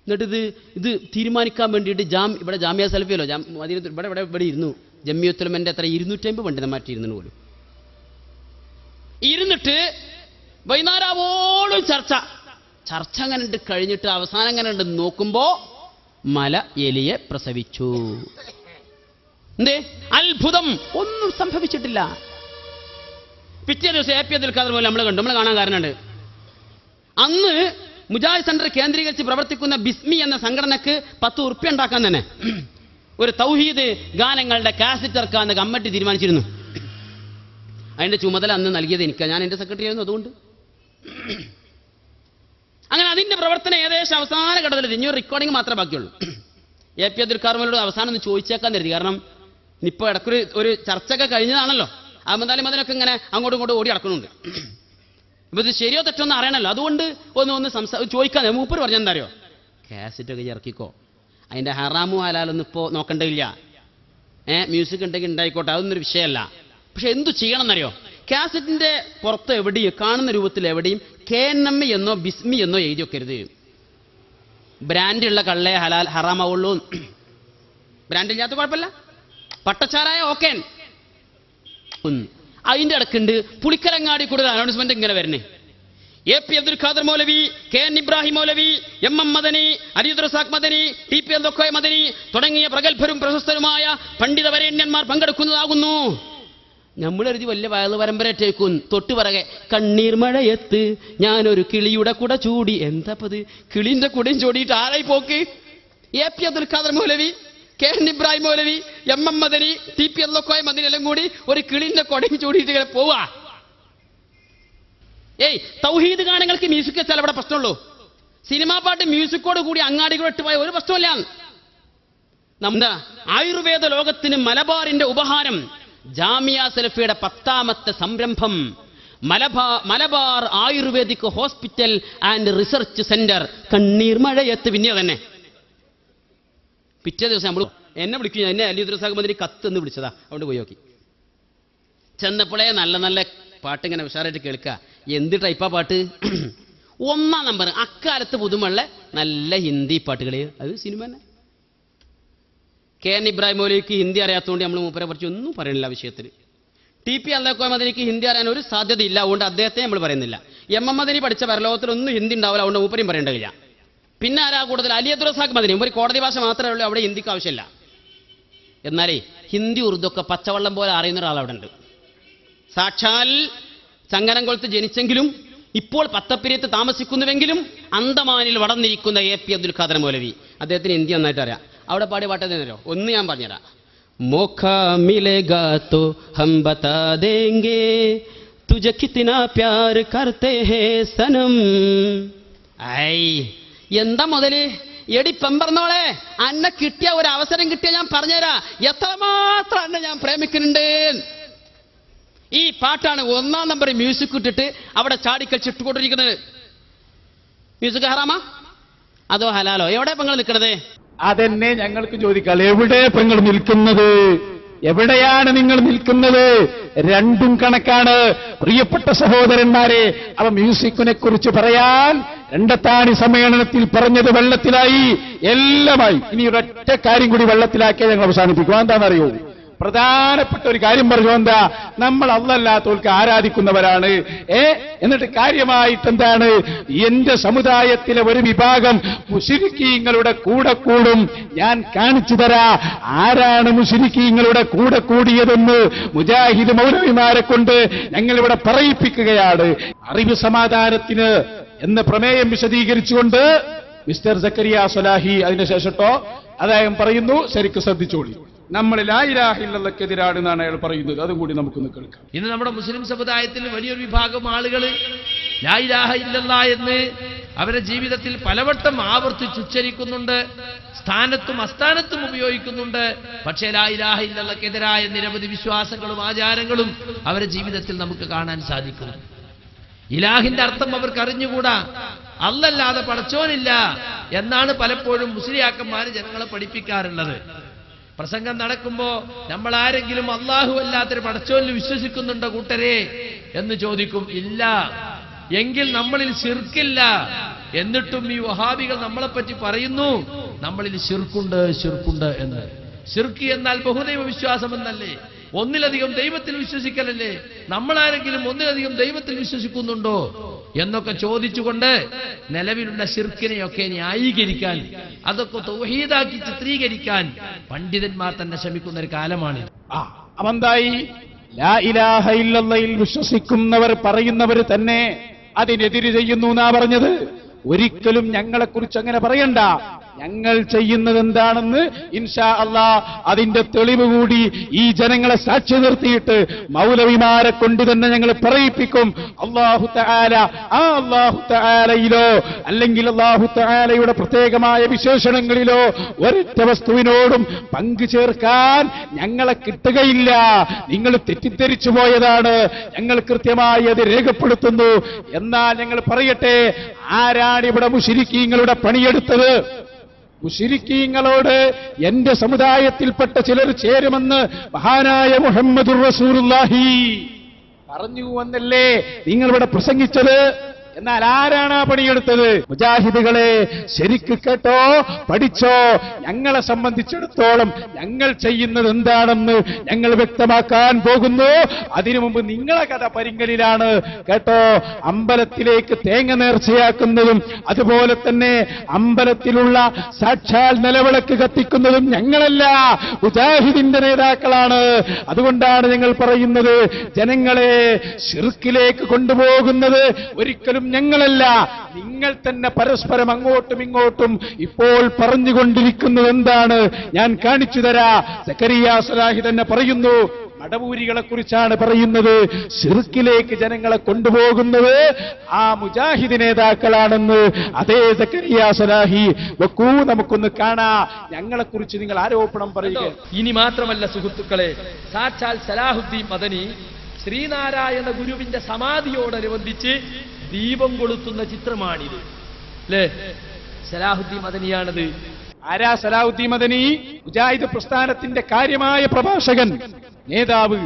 Speaker 8: എന്നിട്ട് ഇത് തീരുമാനിക്കാൻ വേണ്ടിയിട്ട് ഇവിടെ ജാമിയ സലഫിയല്ലോ, ഇവിടെ ഇരുന്നു. ജമിയത്തുലമന്റെ എത്ര 250 പണ്ഡിതന്മാർ പോലും ഇരുന്നിട്ട് വൈകുന്നേരമോളം ചർച്ച അങ്ങനെ ഉണ്ട്. കഴിഞ്ഞിട്ട് അവസാനം അങ്ങനെ ഉണ്ട് നോക്കുമ്പോ മല എലിയെ പ്രസവിച്ചു. എന്തേ അത്ഭുതം, ഒന്നും സംഭവിച്ചിട്ടില്ല. പിറ്റേ ദിവസം AP അബ്ദുൽ ഖാദർ മൗലവി നമ്മൾ കാണാൻ കാരണമുണ്ട്. അന്ന് മുജാഹിദ് സെന്റർ കേന്ദ്രീകരിച്ച് പ്രവർത്തിക്കുന്ന ബിസ്മി എന്ന സംഘടനക്ക് 10 ഉറുപ്പ്യ ഉണ്ടാക്കാൻ തന്നെ ഒരു തൗഹീദ് ഗാനങ്ങളുടെ കാസറ്റ് ഇറക്കാന്ന് കമ്മിറ്റി തീരുമാനിച്ചിരുന്നു. അതിന്റെ ചുമതല അന്ന് നൽകിയത് എനിക്ക്. ഞാൻ എന്റെ സെക്രട്ടറി ആയിരുന്നു. അതുകൊണ്ട് അങ്ങനെ അതിന്റെ പ്രവർത്തനം ഏകദേശം അവസാന ഘട്ടത്തിൽ. ഇനി ഒരു റെക്കോർഡിംഗ് മാത്രമേ ബാക്കിയുള്ളൂ. AP അബ്ദുൽ ഖാദർ മൗലവിയോട് അവസാനം ഒന്ന് ചോദിച്ചേക്കാൻ കരുതി. കാരണം ഇപ്പൊ ഇടയ്ക്കൊരു ചർച്ചയൊക്കെ കഴിഞ്ഞതാണല്ലോ. അഹമ്മദ് അലി മദനൊക്കെ ഇങ്ങനെ അങ്ങോട്ടും ഇങ്ങോട്ടും ഓടി നടക്കുന്നുണ്ട്. ഇപ്പൊ ഇത് ശരിയോ തെറ്റോന്ന് അറിയണല്ലോ, അതുകൊണ്ട് ഒന്ന് ചോദിക്കാൻ മൂപ്പര് പറഞ്ഞെന്താ അറിയോ, കാസറ്റൊക്കെ ഇറക്കിക്കോ, അതിന്റെ ഹറാമു ഹലാലൊന്നും ഇപ്പോ നോക്കണ്ടില്ല, മ്യൂസിക് ഉണ്ടെങ്കിൽ ഉണ്ടായിക്കോട്ടെ, അതൊന്നും ഒരു വിഷയമല്ല. പക്ഷെ എന്തു ചെയ്യണം എന്നറിയോ, കാസറ്റിന്റെ പുറത്ത് എവിടെയും കാണുന്ന രൂപത്തിൽ എവിടെയും KNM എന്നോ ബിസ്മി എന്നോ എഴുതി വെക്കരുത്. ബ്രാൻഡുള്ള കള്ളേ ഹലാൽ ഹറാമാവുള്ളൂ. ബ്രാൻഡില്ലാത്ത കുഴപ്പമില്ല, പട്ടച്ചാരായ ഓക്കെ. അതിന്റെ ഇടക്കുണ്ട് പുളിക്കലങ്ങാടി കൂടുതൽ അനൗൺസ്മെന്റ് ഇങ്ങനെ വരണേ, AP അബ്ദുൽ ഖാദർ മൗലവി, KN ഇബ്രാഹിം മൗലവി, MM മദനി, അരീദ് റസാഖ് മദനി, TP അബ്ദുൽ മദനി തുടങ്ങിയ പ്രഗത്ഭരും പ്രശസ്തരുമായ പണ്ഡിത വരേണ്യന്മാർ പങ്കെടുക്കുന്നതാകുന്നു. നമ്മളെഴുതി വലിയ വയല് പരമ്പരറ്റേക്കും. തൊട്ടു പറകെ കണ്ണീർ മഴയത്ത് ഞാനൊരു കിളിയുടെ കുട ചൂടി. എന്താപ്പത്, കിളിന്റെ കുടയും ചൂടിയിട്ട് ആരായി പോക്ക്? AP അബ്ദുൽ ഖാദർ മൗലവി, KN ഇബ്രാഹിം മൗലവി, MM മദനി, TP അബ്ദുൽ മദനി എല്ലാം കൂടി ഒരു കിളിന്റെ കുടയും ചൂടിയിട്ട് ഇങ്ങനെ പോവാ. തൗഹീദ് ഗാനങ്ങൾക്ക് മ്യൂസിക് വെച്ചാൽ അവിടെ പ്രശ്നമുള്ളൂ. സിനിമാ പാട്ട് മ്യൂസിക്കോട് കൂടി അങ്ങാടികൾ ഇട്ട് പോയ ഒരു പ്രശ്നമില്ല. നമ്മുടെ ആയുർവേദ ലോകത്തിന് മലബാറിന്റെ ഉപഹാരം ജാമിയ സലഫിയുടെ 10ാമത്തെ സംരംഭം Malabar ayurvedic hospital and research centre. കണ്ണീർ മഴയത്ത് പിന്നെ തന്നെ പിറ്റേ ദിവസം നമ്മൾ എന്നെ വിളിക്കും, എന്നെ അലി ദുർസാഖ് കത്ത് എന്ന് വിളിച്ചതാ. അവിടെ പോയി നോക്കി, ചെന്നപ്പോഴേ നല്ല നല്ല പാട്ട് ഇങ്ങനെ ഉഷാറായിട്ട് കേൾക്കുക. എന്ത് ടൈപ്പാ പാട്ട്? 1ാം നമ്പർ അക്കാലത്ത് പുതുമുള്ള നല്ല ഹിന്ദി പാട്ടുകൾ. അത് സിനിമ തന്നെ. KN ഇബ്രാഹിം മൗലവിക്ക് ഹിന്ദി അറിയാത്തതുകൊണ്ട് നമ്മൾ മൂപ്പരെ കുറിച്ച് ഒന്നും പറയണില്ല വിഷയത്തിൽ. TP അബ്ദുൽ മദനിക്ക് ഹിന്ദി അറിയാൻ ഒരു സാധ്യതയില്ല, അതുകൊണ്ട് അദ്ദേഹത്തെ നമ്മൾ പറയുന്നില്ല. MM മദനി പഠിച്ച പരലോകത്തിലൊന്നും ഹിന്ദി ഉണ്ടാവില്ല, അതുകൊണ്ട് മൂപ്പരെയും പറയേണ്ടതില്ല. പിന്നെ ആരാ കൂടുതൽ? അലി അബ്ദുൽ റസാഖ് മദനി. ഒരു കോടതി ഭാഷ മാത്രമേ ഉള്ളൂ, അവിടെ ഹിന്ദിക്ക് ആവശ്യമില്ല. എന്നാലേ ഹിന്ദി ഉറുദു ഒക്കെ പച്ചവെള്ളം പോലെ അറിയുന്ന ഒരാൾ അവിടെ ഉണ്ട്. സാക്ഷാൽ ചങ്ങരംകുളത്ത് ജനിച്ചെങ്കിലും ഇപ്പോൾ പത്തപ്പിരിയത്ത് താമസിക്കുന്നുവെങ്കിലും അന്തമാനിൽ വളർന്നിരിക്കുന്ന AP അബ്ദുൽ ഖാദർ മൗലവി. അദ്ദേഹത്തിന് ഹിന്ദി നന്നായിട്ട് അറിയാം. അവിടെ പാടിയ പാട്ടേതോ ഒന്ന് ഞാൻ പറഞ്ഞുതരാം. മോഖാ മിലേഗാ തോ ഹം ബതാ ദേംഗേ തുജെ കിത്നാ പ്യാർ കർത്തേ ഹേ സനം. ഐ എന്താ മുതല്? എടി പെമ്പറന്നോളെ, അന്നെ കിട്ടിയ ഒരു അവസരം കിട്ടിയ ഞാൻ പറഞ്ഞുതരാ എത്രമാത്രം അന്നെ ഞാൻ പ്രേമിക്കുന്നുണ്ട്. ഈ പാട്ടാണ് 1ാം നമ്പർ മ്യൂസിക് ഇട്ടിട്ട് അവിടെ ചാടിക്കളിച്ചിട്ടുകൊണ്ടിരിക്കുന്നത്. മ്യൂസിക് ഹറാമാ അതോ ഹലാലോ? എവിടെ പെങ്ങൾ നിൽക്കണത്?
Speaker 1: അതെന്നെ ഞങ്ങൾക്ക് ചോദിക്കാം. എവിടെ പെങ്ങൾ നിൽക്കുന്നത്? എവിടെയാണ് നിങ്ങൾ നിൽക്കുന്നത്? രണ്ടും കണക്കാണ് പ്രിയപ്പെട്ട സഹോദരന്മാരെ. അവ മ്യൂസിക്കിനെ കുറിച്ച് പറയാൻ രണ്ടത്താണി സമ്മേളനത്തിൽ പറഞ്ഞത് വെള്ളത്തിലായി, എല്ലാമായി. ഇനി ഒരൊറ്റ കാര്യം കൂടി വെള്ളത്തിലാക്കിയാൽ ഞങ്ങൾ അവസാനിപ്പിക്കുക. എന്താണെന്നറിയോ? പ്രധാനപ്പെട്ട ഒരു കാര്യം പറഞ്ഞു. എന്താ? നമ്മൾ അല്ലാത്തവർക്ക് ആരാധിക്കുന്നവരാണ്. എന്നിട്ട് കാര്യമായിട്ട് എന്താണ്? എന്റെ സമുദായത്തിലെ ഒരു വിഭാഗം മുശ്രിക്കീങ്ങളുടെ കൂടെ കൂടും. ഞാൻ കാണിച്ചു തരാ ആരാണ് മുശ്രിക്കീങ്ങളുടെ കൂടെ കൂടിയതെന്ന് മുജാഹിദ് മൗലവിമാരെ കൊണ്ട് ഞങ്ങളിവിടെ പറയിപ്പിക്കുകയാണ്. അറിവ് സമാധാനത്തിന് എന്ന പ്രമേയം വിശദീകരിച്ചുകൊണ്ട് മിസ്റ്റർ സക്കരിയ സ്വലാഹി അതിനുശേഷട്ടോ അദ്ദേഹം പറയുന്നു, ശരിക്കും ശ്രദ്ധിച്ചോളി, നമ്മൾ ലാ ഇലാഹ ഇല്ലല്ലാഹ്ക്കെതിരാണ് എന്നാണ് അയാൾ പറയുന്നത്. അതും കൂടി നമുക്കൊന്ന് കേൾക്കാം.
Speaker 9: ഇന്ന് നമ്മുടെ മുസ്ലിം സമുദായത്തിൽ വലിയൊരു വിഭാഗം ആളുകൾ ലാ ഇലാഹ ഇല്ലല്ലാഹ് എന്ന് അവരുടെ ജീവിതത്തിൽ പലവട്ടം ആവർത്തിച്ചുച്ചരിക്കുന്നുണ്ട്, സ്ഥാനത്തും അസ്ഥാനത്തും ഉപയോഗിക്കുന്നുണ്ട്. പക്ഷേ ലാ ഇലാഹ ഇല്ലല്ലാഹ്ക്കെതിരായ നിരവധി വിശ്വാസങ്ങളും ആചാരങ്ങളും അവരുടെ ജീവിതത്തിൽ നമുക്ക് കാണാൻ സാധിക്കുന്നു. ഇലാഹിന്റെ അർത്ഥം അവർക്ക് അറിഞ്ഞുകൂടാ. അല്ലല്ലാതെ പടച്ചോനില്ല എന്നാണ് പലപ്പോഴും മുസ്ലിയാക്കന്മാർ ജനങ്ങളെ പഠിപ്പിക്കാറുള്ളത്. പ്രസംഗം നടക്കുമ്പോ നമ്മൾ ആരെങ്കിലും അല്ലാഹു അല്ലാത്തൊരു പടച്ചോനിൽ വിശ്വസിക്കുന്നുണ്ടോ കൂട്ടരെ എന്ന് ചോദിക്കും. ഇല്ല എങ്കിൽ നമ്മളിൽ ശിർക്കില്ല. എന്നിട്ടും ഈ വഹാബികൾ നമ്മളെപ്പറ്റി പറയുന്നു നമ്മളിൽ ശിർക്കുണ്ട് എന്ന്. ശിർക്ക് എന്നാൽ ബഹുദൈവ വിശ്വാസം എന്നല്ലേ? ഒന്നിലധികം ദൈവത്തിൽ വിശ്വസിക്കലല്ലേ? നമ്മളാരെങ്കിലും ഒന്നിലധികം ദൈവത്തിൽ വിശ്വസിക്കുന്നുണ്ടോ എന്നൊക്കെ ചോദിച്ചുകൊണ്ട് നിലവിലുള്ള ശിർക്കിനെയൊക്കെ ന്യായീകരിക്കാൻ, അതൊക്കെ തൗഹീദാക്കി ചിത്രീകരിക്കാൻ പണ്ഡിതന്മാർ തന്നെ ശ്രമിക്കുന്ന ഒരു കാലമാണിത്.
Speaker 1: അവന്തായി ലാ ഇലാഹ ഇല്ലല്ലാഹയിൽ വിശ്വസിക്കുന്നവർ പറയുന്നവർ തന്നെ അതിനെതിര് ചെയ്യുന്നു എന്നാ പറഞ്ഞത്. ഒരിക്കലും ഞങ്ങളെക്കുറിച്ച് അങ്ങനെ പറയണ്ട. ഞങ്ങൾ ചെയ്യുന്നത് എന്താണെന്ന് ഇൻഷാ അല്ലാ അതിന്റെ തെളിവ് കൂടി ഈ ജനങ്ങളെ സാക്ഷി നിർത്തിയിട്ട് മൗലവിമാരെ കൊണ്ട് തന്നെ ഞങ്ങൾ പറയിപ്പിക്കും. അല്ലാഹു തആല ആ അല്ലാഹു തആലയിലോ അല്ലെങ്കിൽ അല്ലാഹു തആലയുടെ പ്രത്യേകമായ വിശേഷണങ്ങളിലോ ഒരൊറ്റ വസ്തുവിനോടും പങ്കു ചേർക്കാൻ ഞങ്ങളെ കിട്ടുകയില്ല. നിങ്ങൾ തെറ്റിദ്ധരിച്ചു പോയതാണ്. ഞങ്ങൾ കൃത്യമായി അത് രേഖപ്പെടുത്തുന്നു. എന്നാൽ ഞങ്ങൾ പറയട്ടെ, ആരാണ് ഇവിടെ മുശ്രിക്കീങ്ങളുടെ പണിയെടുത്തത്? മുശ്രിക്കീങ്ങളോട് എന്റെ സമുദായത്തിൽപ്പെട്ട ചിലർ ചേരുമെന്ന് മഹാനായ മുഹമ്മദുർ റസൂലുള്ളാഹി പറഞ്ഞു എന്നല്ലേ നിങ്ങളിവിടെ പ്രസംഗിച്ചത്? എന്നാൽ ആരാണ് ആ പണിയെടുത്തത്? മുജാഹിദുകളെ ശരിക്ക് കേട്ടോ, പഠിച്ചോ. ഞങ്ങളെ സംബന്ധിച്ചിടത്തോളം ഞങ്ങൾ ചെയ്യുന്നത് എന്താണെന്ന് ഞങ്ങൾ വ്യക്തമാക്കാൻ പോകുന്നു. അതിനു മുമ്പ് നിങ്ങളെ കഥ പരിങ്കലിലാണ് കേട്ടോ. അമ്പലത്തിലേക്ക് തേങ്ങ നേർച്ചയാക്കുന്നതും അതുപോലെ തന്നെ അമ്പലത്തിലുള്ള സാക്ഷാൽ നിലവിളക്ക് കത്തിക്കുന്നതും ഞങ്ങളല്ല, മുജാഹിദിന്റെ നേതാക്കളാണ്. അതുകൊണ്ടാണ് ഞങ്ങൾ പറയുന്നത്, ജനങ്ങളെ ശിർക്കിലേക്ക് കൊണ്ടുപോകുന്നത് ഒരിക്കലും ഞങ്ങളല്ല, നിങ്ങൾ തന്നെ പരസ്പരം അങ്ങോട്ടും ഇങ്ങോട്ടും ഇപ്പോൾ പറഞ്ഞുകൊണ്ടിരിക്കുന്നത് എന്താണ് ഞാൻ കാണിച്ചു തരാ. സക്കരിയ സ്വലാഹി തന്നെ പറയുന്നു, മടവൂരികളെ കുറിച്ചാണ് പറയുന്നത്. ശിർക്കിലേക്ക് ജനങ്ങളെ കൊണ്ടുപോകുന്നത് ആ മുജാഹിദ് നേതാക്കളാണെന്ന്. അതേ സക്കരിയ സ്വലാഹി വെക്കൂ, നമുക്കൊന്ന് കാണാ. ഞങ്ങളെ കുറിച്ച് നിങ്ങൾ ആരോപണം പറയുക.
Speaker 9: ഇനി മാത്രമല്ല സുഹൃത്തുക്കളെ, സാക്ഷാൽ സലാഹുദ്ദീൻ മദനി ശ്രീനാരായണ ഗുരുവിന്റെ സമാധിയോടനുബന്ധിച്ച് ദീപം കൊളുത്തുന്ന ചിത്രമാണിത്. അല്ലേ? സലാഹുദ്ദീൻ മദനിയാണത്.
Speaker 1: ആരാ സലാഹുദ്ദീൻ മദനി? മുജാഹിദ് പ്രസ്ഥാനത്തിന്റെ കാര്യമായ പ്രഭാഷകൻ, നേതാവ്.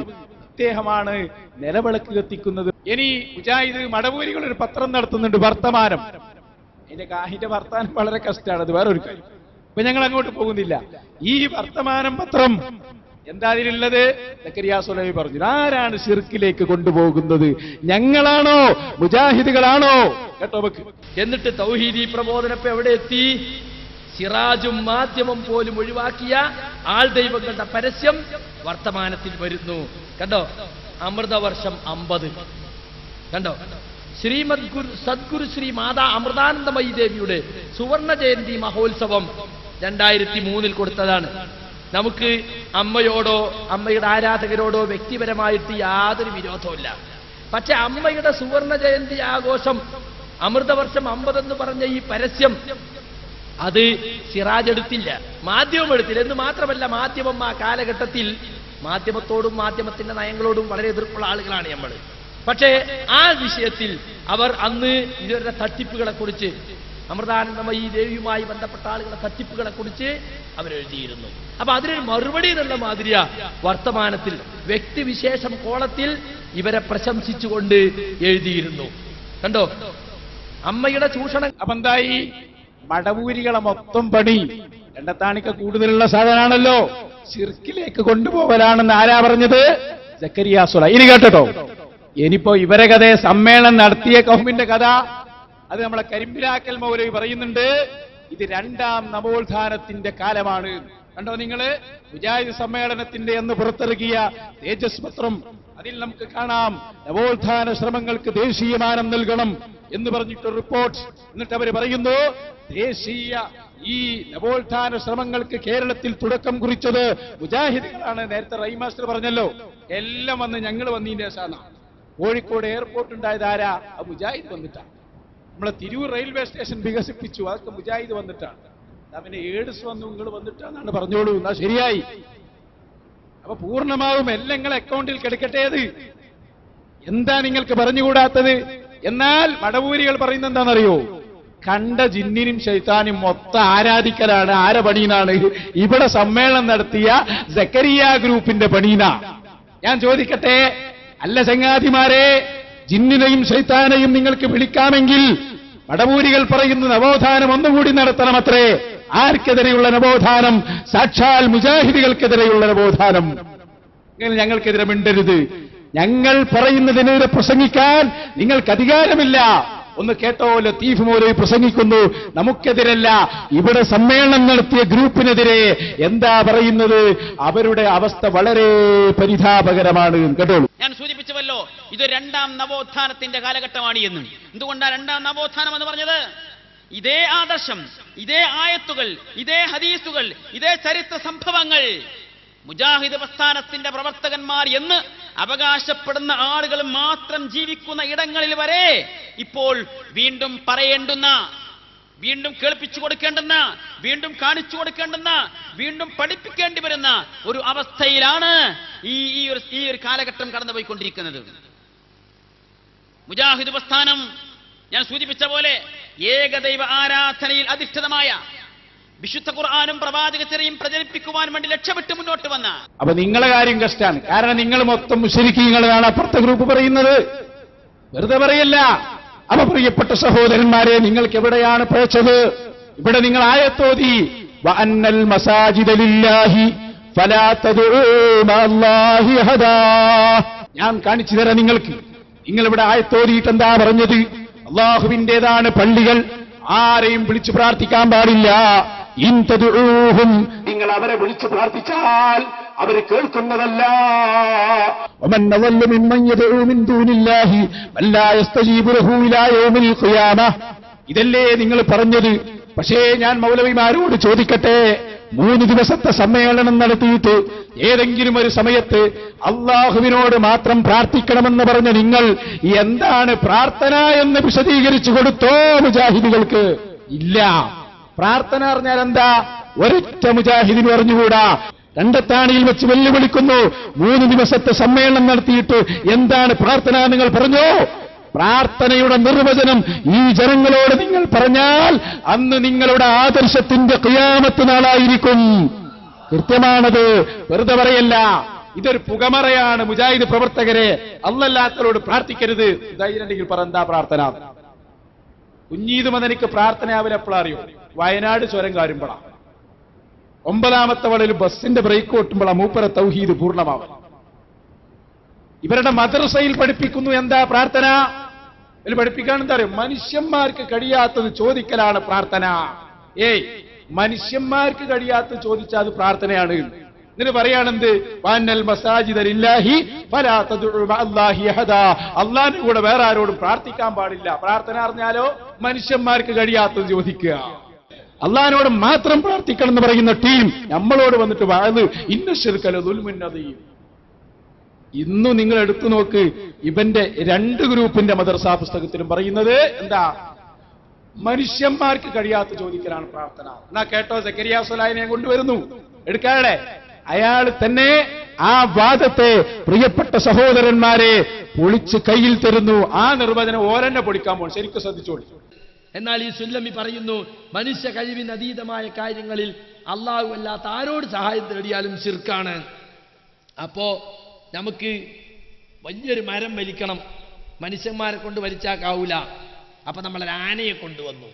Speaker 1: അദ്ദേഹമാണ് നിലവിളക്ക് കത്തിക്കുന്നത്. ഇനി മുജാഹിദ് മടവൂരികൾ ഒരു പത്രം നടത്തുന്നുണ്ട്, വർത്തമാനം. അതിന്റെ വർത്താനം വളരെ കഷ്ടമാണ്, അത് വേറൊരു കാര്യം. ഇപ്പൊ ഞങ്ങൾ അങ്ങോട്ട് പോകുന്നില്ല. ഈ വർത്തമാനം പത്രം എന്താ അതിലുള്ളത്? സക്കരിയ സ്വലാഹി പറഞ്ഞു, ആരാണ് ശിർക്കിലേക്ക് കൊണ്ടുപോകുന്നത്? ഞങ്ങളാണോ മുജാഹിദുകളാണോ? കേട്ടോ വെക്ക്.
Speaker 9: എന്നിട്ട് തൗഹീദി പ്രബോധനം എവിടെ എത്തി? സിറാജും മാധ്യമം പോലും ഒഴിവാക്കിയ ആൾ ദൈവങ്ങളുടെ പരസ്യം വർത്തമാനത്തിൽ വരുന്നു. കണ്ടോ? അമൃതവർഷം 50. കണ്ടോ? ശ്രീമദ് സദ്ഗുരു ശ്രീ മാതാ അമൃതാനന്ദമയി ദേവിയുടെ സുവർണ ജയന്തി മഹോത്സവം 2003 കൊടുത്തതാണ്. നമുക്ക് അമ്മയോടോ അമ്മയുടെ ആരാധകരോടോ വ്യക്തിപരമായിട്ട് യാതൊരു വിരോധവുമില്ല. പക്ഷെ അമ്മയുടെ സുവർണ ജയന്തി ആഘോഷം അമൃതവർഷം 50 എന്ന് പറഞ്ഞ ഈ പരസ്യം അത് സിറാജ് എടുത്തില്ല, മാധ്യമം എടുത്തില്ല. എന്ന് മാത്രമല്ല, മാധ്യമം ആ കാലഘട്ടത്തിൽ മാധ്യമത്തോടും മാധ്യമത്തിന്റെ നയങ്ങളോടും വളരെ എതിർപ്പുള്ള ആളുകളാണ് നമ്മൾ. പക്ഷേ ആ വിഷയത്തിൽ അവർ അന്ന് ഇവരുടെ തട്ടിപ്പുകളെ കുറിച്ച്, അമൃതാനന്ദമയി ദേവിയുമായി ബന്ധപ്പെട്ട ആളുകളുടെ തട്ടിപ്പുകളെ കുറിച്ച് അവരെഴുതിയിരുന്നു. അപ്പൊ അതിനൊരു മറുപടി എന്നുള്ള മാതിരിയ വർത്തമാനത്തിൽ വ്യക്തിവിശേഷം കോളത്തിൽ ഇവരെ പ്രശംസിച്ചുകൊണ്ട് എഴുതിയിരുന്നു. കണ്ടോ? അമ്മയുടെ ചൂഷണം.
Speaker 1: അപ്പൊ എന്തായി? മടവൂരികളെ മൊത്തം പണി രണ്ടത്താണിക്ക കൂടുതലുള്ള സാധനമാണല്ലോ, ശിർക്കിലേക്ക് കൊണ്ടുപോകലാണെന്ന് ആരാ പറഞ്ഞത്? സക്കരിയ സ്വലാഹി. ഇനി കേട്ടോ, ഇനിയിപ്പോ ഇവരെ കഥ സമ്മേളനം നടത്തിയ കൗമിന്റെ കഥ അത് നമ്മളെ കരിമ്പിലാക്കൽ മൗലവി പറയുന്നുണ്ട്. ഇത് രണ്ടാം നവോത്ഥാനത്തിന്റെ കാലമാണ്. കണ്ടോ നിങ്ങള്? മുജാഹിദ് സമ്മേളനത്തിന്റെ എന്ന് പുറത്തിറക്കിയ തേജസ് പത്രം, അതിൽ നമുക്ക് കാണാം നവോത്ഥാന ശ്രമങ്ങൾക്ക് ദേശീയമാനം നൽകണം എന്ന് പറഞ്ഞിട്ട് റിപ്പോർട്ട്. എന്നിട്ട് അവർ പറയുന്നു, ദേശീയ ഈ നവോത്ഥാന ശ്രമങ്ങൾക്ക് കേരളത്തിൽ തുടക്കം കുറിച്ചത് മുജാഹിദുകളാണ്. നേരത്തെ റഹീം മാസ്റ്റർ പറഞ്ഞല്ലോ, എല്ലാം വന്ന് ഞങ്ങൾ വന്നതിന്റെ ശേഷമാണ്. കോഴിക്കോട് എയർപോർട്ട് ഉണ്ടായത് ആരാ? അത് മുജാഹിദ് വന്നിട്ടാണ്. നമ്മളെ തിരൂർ റെയിൽവേ സ്റ്റേഷൻ വികസിപ്പിച്ചു, അതൊക്കെ മുജാഹിദ് വന്നിട്ടാണ്. പിന്നെ എയ്ഡ്സ് വന്നു, നിങ്ങൾ വന്നിട്ടാണെന്നാണ് പറഞ്ഞോളൂ. എന്നാ ശരിയായി. അപ്പൊ പൂർണ്ണമാവും എല്ലാം നിങ്ങളെ അക്കൗണ്ടിൽ കിടക്കട്ടേത്. എന്താ നിങ്ങൾക്ക് പറഞ്ഞുകൂടാത്തത്? എന്നാൽ മടവൂരികൾ പറയുന്നത് എന്താണെന്നറിയോ? കണ്ട ജിന്നിനും ശൈത്താനും മൊത്തം ആരാധിക്കലാണ്. ആരെ പണീനാണ്? ഇവിടെ സമ്മേളനം നടത്തിയ സക്കരിയ ഗ്രൂപ്പിന്റെ പണീനാ. ഞാൻ ചോദിക്കട്ടെ, അല്ല ചങ്ങാതിമാരെ, ജിന്നിനെയും ശൈത്താനെയും നിങ്ങൾക്ക് വിളിക്കാമെങ്കിൽ മടവൂരികൾ പറയുന്ന നവോത്ഥാനം ഒന്നുകൂടി നടത്തണമത്രേ. ആർക്കെതിരെയുള്ള നവോത്ഥാനം? സാക്ഷാൽ മുജാഹിദികൾക്കെതിരെയുള്ള നവോത്ഥാനം. ഞങ്ങൾക്കെതിരെ മിണ്ടരുത്. ഞങ്ങൾ പറയുന്നതിനെതിരെ പ്രസംഗിക്കാൻ നിങ്ങൾക്ക് അധികാരമില്ല. ഒന്ന് കേട്ടോ, ലത്തീഫ് മൗലവി പ്രസംഗിക്കുന്നു, നമുക്കെതിരല്ല, ഇവിടെ സമ്മേളനം നടത്തിയ ഗ്രൂപ്പിനെതിരെ. എന്താ പറയുന്നത്? അവരുടെ അവസ്ഥ വളരെ പരിതാപകരമാണ്. കേട്ടോളൂ.
Speaker 8: ഞാൻ സൂചിപ്പിച്ചുവല്ലോ, ഇത് രണ്ടാം നവോത്ഥാനത്തിന്റെ കാലഘട്ടമാണ് എന്ന്. എന്തുകൊണ്ടാണ് രണ്ടാം നവോത്ഥാനം എന്ന് പറഞ്ഞത്? ഇതേ ആദർശം, ഇതേ ആയത്തുകൾ, ഇതേ ഹദീസുകൾ, ഇതേ ചരിത്ര സംഭവങ്ങൾ മുജാഹിദ് പ്രസ്ഥാനത്തിന്റെ പ്രവർത്തകന്മാർ എന്ന് അവകാശപ്പെടുന്ന ആളുകൾ മാത്രം ജീവിക്കുന്ന ഇടങ്ങളിൽ വരെ ഇപ്പോൾ വീണ്ടും പറയേണ്ടുന്ന, വീണ്ടും കേൾപ്പിച്ചു കൊടുക്കേണ്ടുന്ന, വീണ്ടും കാണിച്ചു കൊടുക്കേണ്ടുന്ന, വീണ്ടും പഠിപ്പിക്കേണ്ടി വരുന്ന ഒരു അവസ്ഥയിലാണ് ഈ ഒരു കാലഘട്ടം കടന്നുപോയിക്കൊണ്ടിരിക്കുന്നത്. മുജാഹിദ് പ്രസ്ഥാനം ഞാൻ സൂചിപ്പിച്ച പോലെ ഏകദൈവ ആരാധനയിൽ അധിഷ്ഠിതമായ വിശുദ്ധ ഖുർആനും പ്രവാചകചര്യയും പ്രചരിപ്പിക്കുവാൻ വേണ്ടി ലക്ഷ്യമിട്ട് മുന്നോട്ട് വന്ന.
Speaker 1: അപ്പൊ നിങ്ങളെ കാര്യം കഷ്ടാണ്. കാരണം നിങ്ങൾ മൊത്തം മുശ്രിക്കീങ്ങളാണ് അപ്പുറത്തെ ഗ്രൂപ്പ് പറയുന്നത്, വെറുതെ പറയല്ല. അപ്പൊ പ്രിയപ്പെട്ട സഹോദരന്മാരെ, നിങ്ങൾക്ക് എവിടെയാണ് പേച്ചത്? ഇവിടെ നിങ്ങൾ ആയത്തോതി വഅന്നൽ മസാജിദ ലില്ലാഹി ഫലാ തദ്ഉ മഅല്ലാഹി അഹദാ. ഞാൻ കാണിച്ചു തരാം നിങ്ങൾക്ക്. നിങ്ങൾ ഇവിടെ ആയത്തോതിയിട്ട് എന്താ പറഞ്ഞത്? അള്ളാഹുവിന്റേതാണ് പള്ളികൾ, ആരെയും വിളിച്ചു പ്രാർത്ഥിക്കാൻ പാടില്ല. ഇൻ തദ്ഉഹും, നിങ്ങൾ അവരെ വിളിച്ചു പ്രാർത്ഥിച്ചാൽ അവർ കേൾക്കുന്നതല്ല. വമൻ അദല്ലു മിമ്മൻ യദ്ഉ മിൻ ദൂനില്ലാഹി മൻ ലാ യസ്തജീബു ലഹു ഇലാ യൗമിൽ ഖിയാമഹ. ഇതല്ലേ നിങ്ങൾ പറഞ്ഞത്? പക്ഷേ ഞാൻ മൗലവിമാരോട് ചോദിക്കട്ടെ, 3 ദിവസത്തെ സമ്മേളനം നടത്തിയിട്ട് ഏതെങ്കിലും ഒരു സമയത്ത് അള്ളാഹുവിനോട് മാത്രം പ്രാർത്ഥിക്കണമെന്ന് പറഞ്ഞ നിങ്ങൾ എന്താണ് പ്രാർത്ഥന എന്ന് വിശദീകരിച്ചു കൊടുത്തോ മുജാഹിദുകൾക്ക്? ഇല്ല. പ്രാർത്ഥന പറഞ്ഞാൽ എന്താ? ഒരൊറ്റ മുജാഹിദിന് പറഞ്ഞുകൂടാ. രണ്ടത്താണിയിൽ വെച്ച് വെല്ലുവിളിക്കുന്നു. 3 ദിവസത്തെ സമ്മേളനം നടത്തിയിട്ട് എന്താണ് പ്രാർത്ഥന നിങ്ങൾ പറഞ്ഞോ? പ്രാർത്ഥനയുടെ നിർവചനം ഈ ജനങ്ങളോട് നിങ്ങൾ പറഞ്ഞാൽ അന്ന് നിങ്ങളുടെ ആദർശത്തിന്റെ ഖിയാമത്ത് നാളായിരിക്കും. കൃത്യമാണത്, വെറുതെ പറയല്ല. ഇതൊരു പുകമറയാണ്. മുജാഹിദ് പ്രവർത്തകരെ, അല്ലല്ലാത്തവരോട് പ്രാർത്ഥിക്കരുത്. ധൈര്യമുണ്ടെങ്കിൽ പറ എന്താ പ്രാർത്ഥന? കുഞ്ഞീത് മദനിക്ക് പ്രാർത്ഥനയാവില്ല എപ്പോഴാ അറിയോ? വയനാട് ചുരം കാരുമ്പള 9ാമത്തെ വളയിൽ ബസ്സിന്റെ ബ്രേക്ക് കൊട്ടുമ്പോഴാ മൂപ്പര തൗഹീദ് പൂർണ്ണമാവൽ. ഇവരുടെ മദ്രസയിൽ പഠിപ്പിക്കുന്നു എന്താ പ്രാർത്ഥന? ഇതിൽ പഠിപ്പിക്കാൻ എന്താ അറിയോ? മനുഷ്യന്മാർക്ക് കഴിയാത്തത് ചോദിക്കലാണ് പ്രാർത്ഥന. മനുഷ്യന്മാർക്ക് കഴിയാത്തത് ചോദിച്ചാൽ അത് പ്രാർത്ഥനയാണ്. എന്നിട്ട് പറയാണെന്ത്? വഅന്നൽ മസാജിദ ലില്ലാഹി ഫലാ തദ്ഉ മഅല്ലാഹി അഹദാ. അല്ലാഹുവിന്റെ കൂടെ വേറെ ആരോടും പ്രാർത്ഥിക്കാൻ പാടില്ല. പ്രാർത്ഥന അറിഞ്ഞാലോ മനുഷ്യന്മാർക്ക് കഴിയാത്തത് ചോദിക്കുക. അള്ളാഹിനോട് മാത്രം പ്രാർത്ഥിക്കണം എന്ന് പറയുന്ന ടീം നമ്മളോട് വന്നിട്ട് വാഴ് ഇന്ന ശിർക്കല ദുൽമുൻ അദീം. ഇന്നു നിങ്ങൾ എടുത്തു നോക്ക്, ഇവന്റെ 2 ഗ്രൂപ്പിന്റെ മദ്രസാ പുസ്തകത്തിലും പറയുന്നത് എന്താ? മനുഷ്യന്മാർക്ക് കഴിയാത്ത ചോദിക്കലാണ് പ്രാർത്ഥന. എന്നാ കേട്ടോ, സക്കരിയ സ്വലാഹിനെ കൊണ്ടുവരുന്നു, എടുക്കാടെ. അയാൾ തന്നെ ആ വാദത്തെ പ്രിയപ്പെട്ട സഹോദരന്മാരെ പൊളിച്ച് കയ്യിൽ തരുന്നു. ആ നിർവചനം ഓരെന്നെ പൊളിക്കാൻ പോകണം. ശരിക്കും ശ്രദ്ധിച്ചോളി.
Speaker 9: എന്നാൽ ഈ സുല്ലമി പറയുന്നു, മനുഷ്യ കഴിവിന് അതീതമായ കാര്യങ്ങളിൽ അള്ളാഹു അല്ലാത്ത ആരോട് സഹായം തേടിയാലും ശിർക്കാണ്. അപ്പോ നമുക്ക് വലിയൊരു മരം വലിക്കണം, മനുഷ്യന്മാരെ കൊണ്ട് വലിച്ചാക്കാവൂല. അപ്പൊ നമ്മളൊരു ആനയെ കൊണ്ടുവന്നു.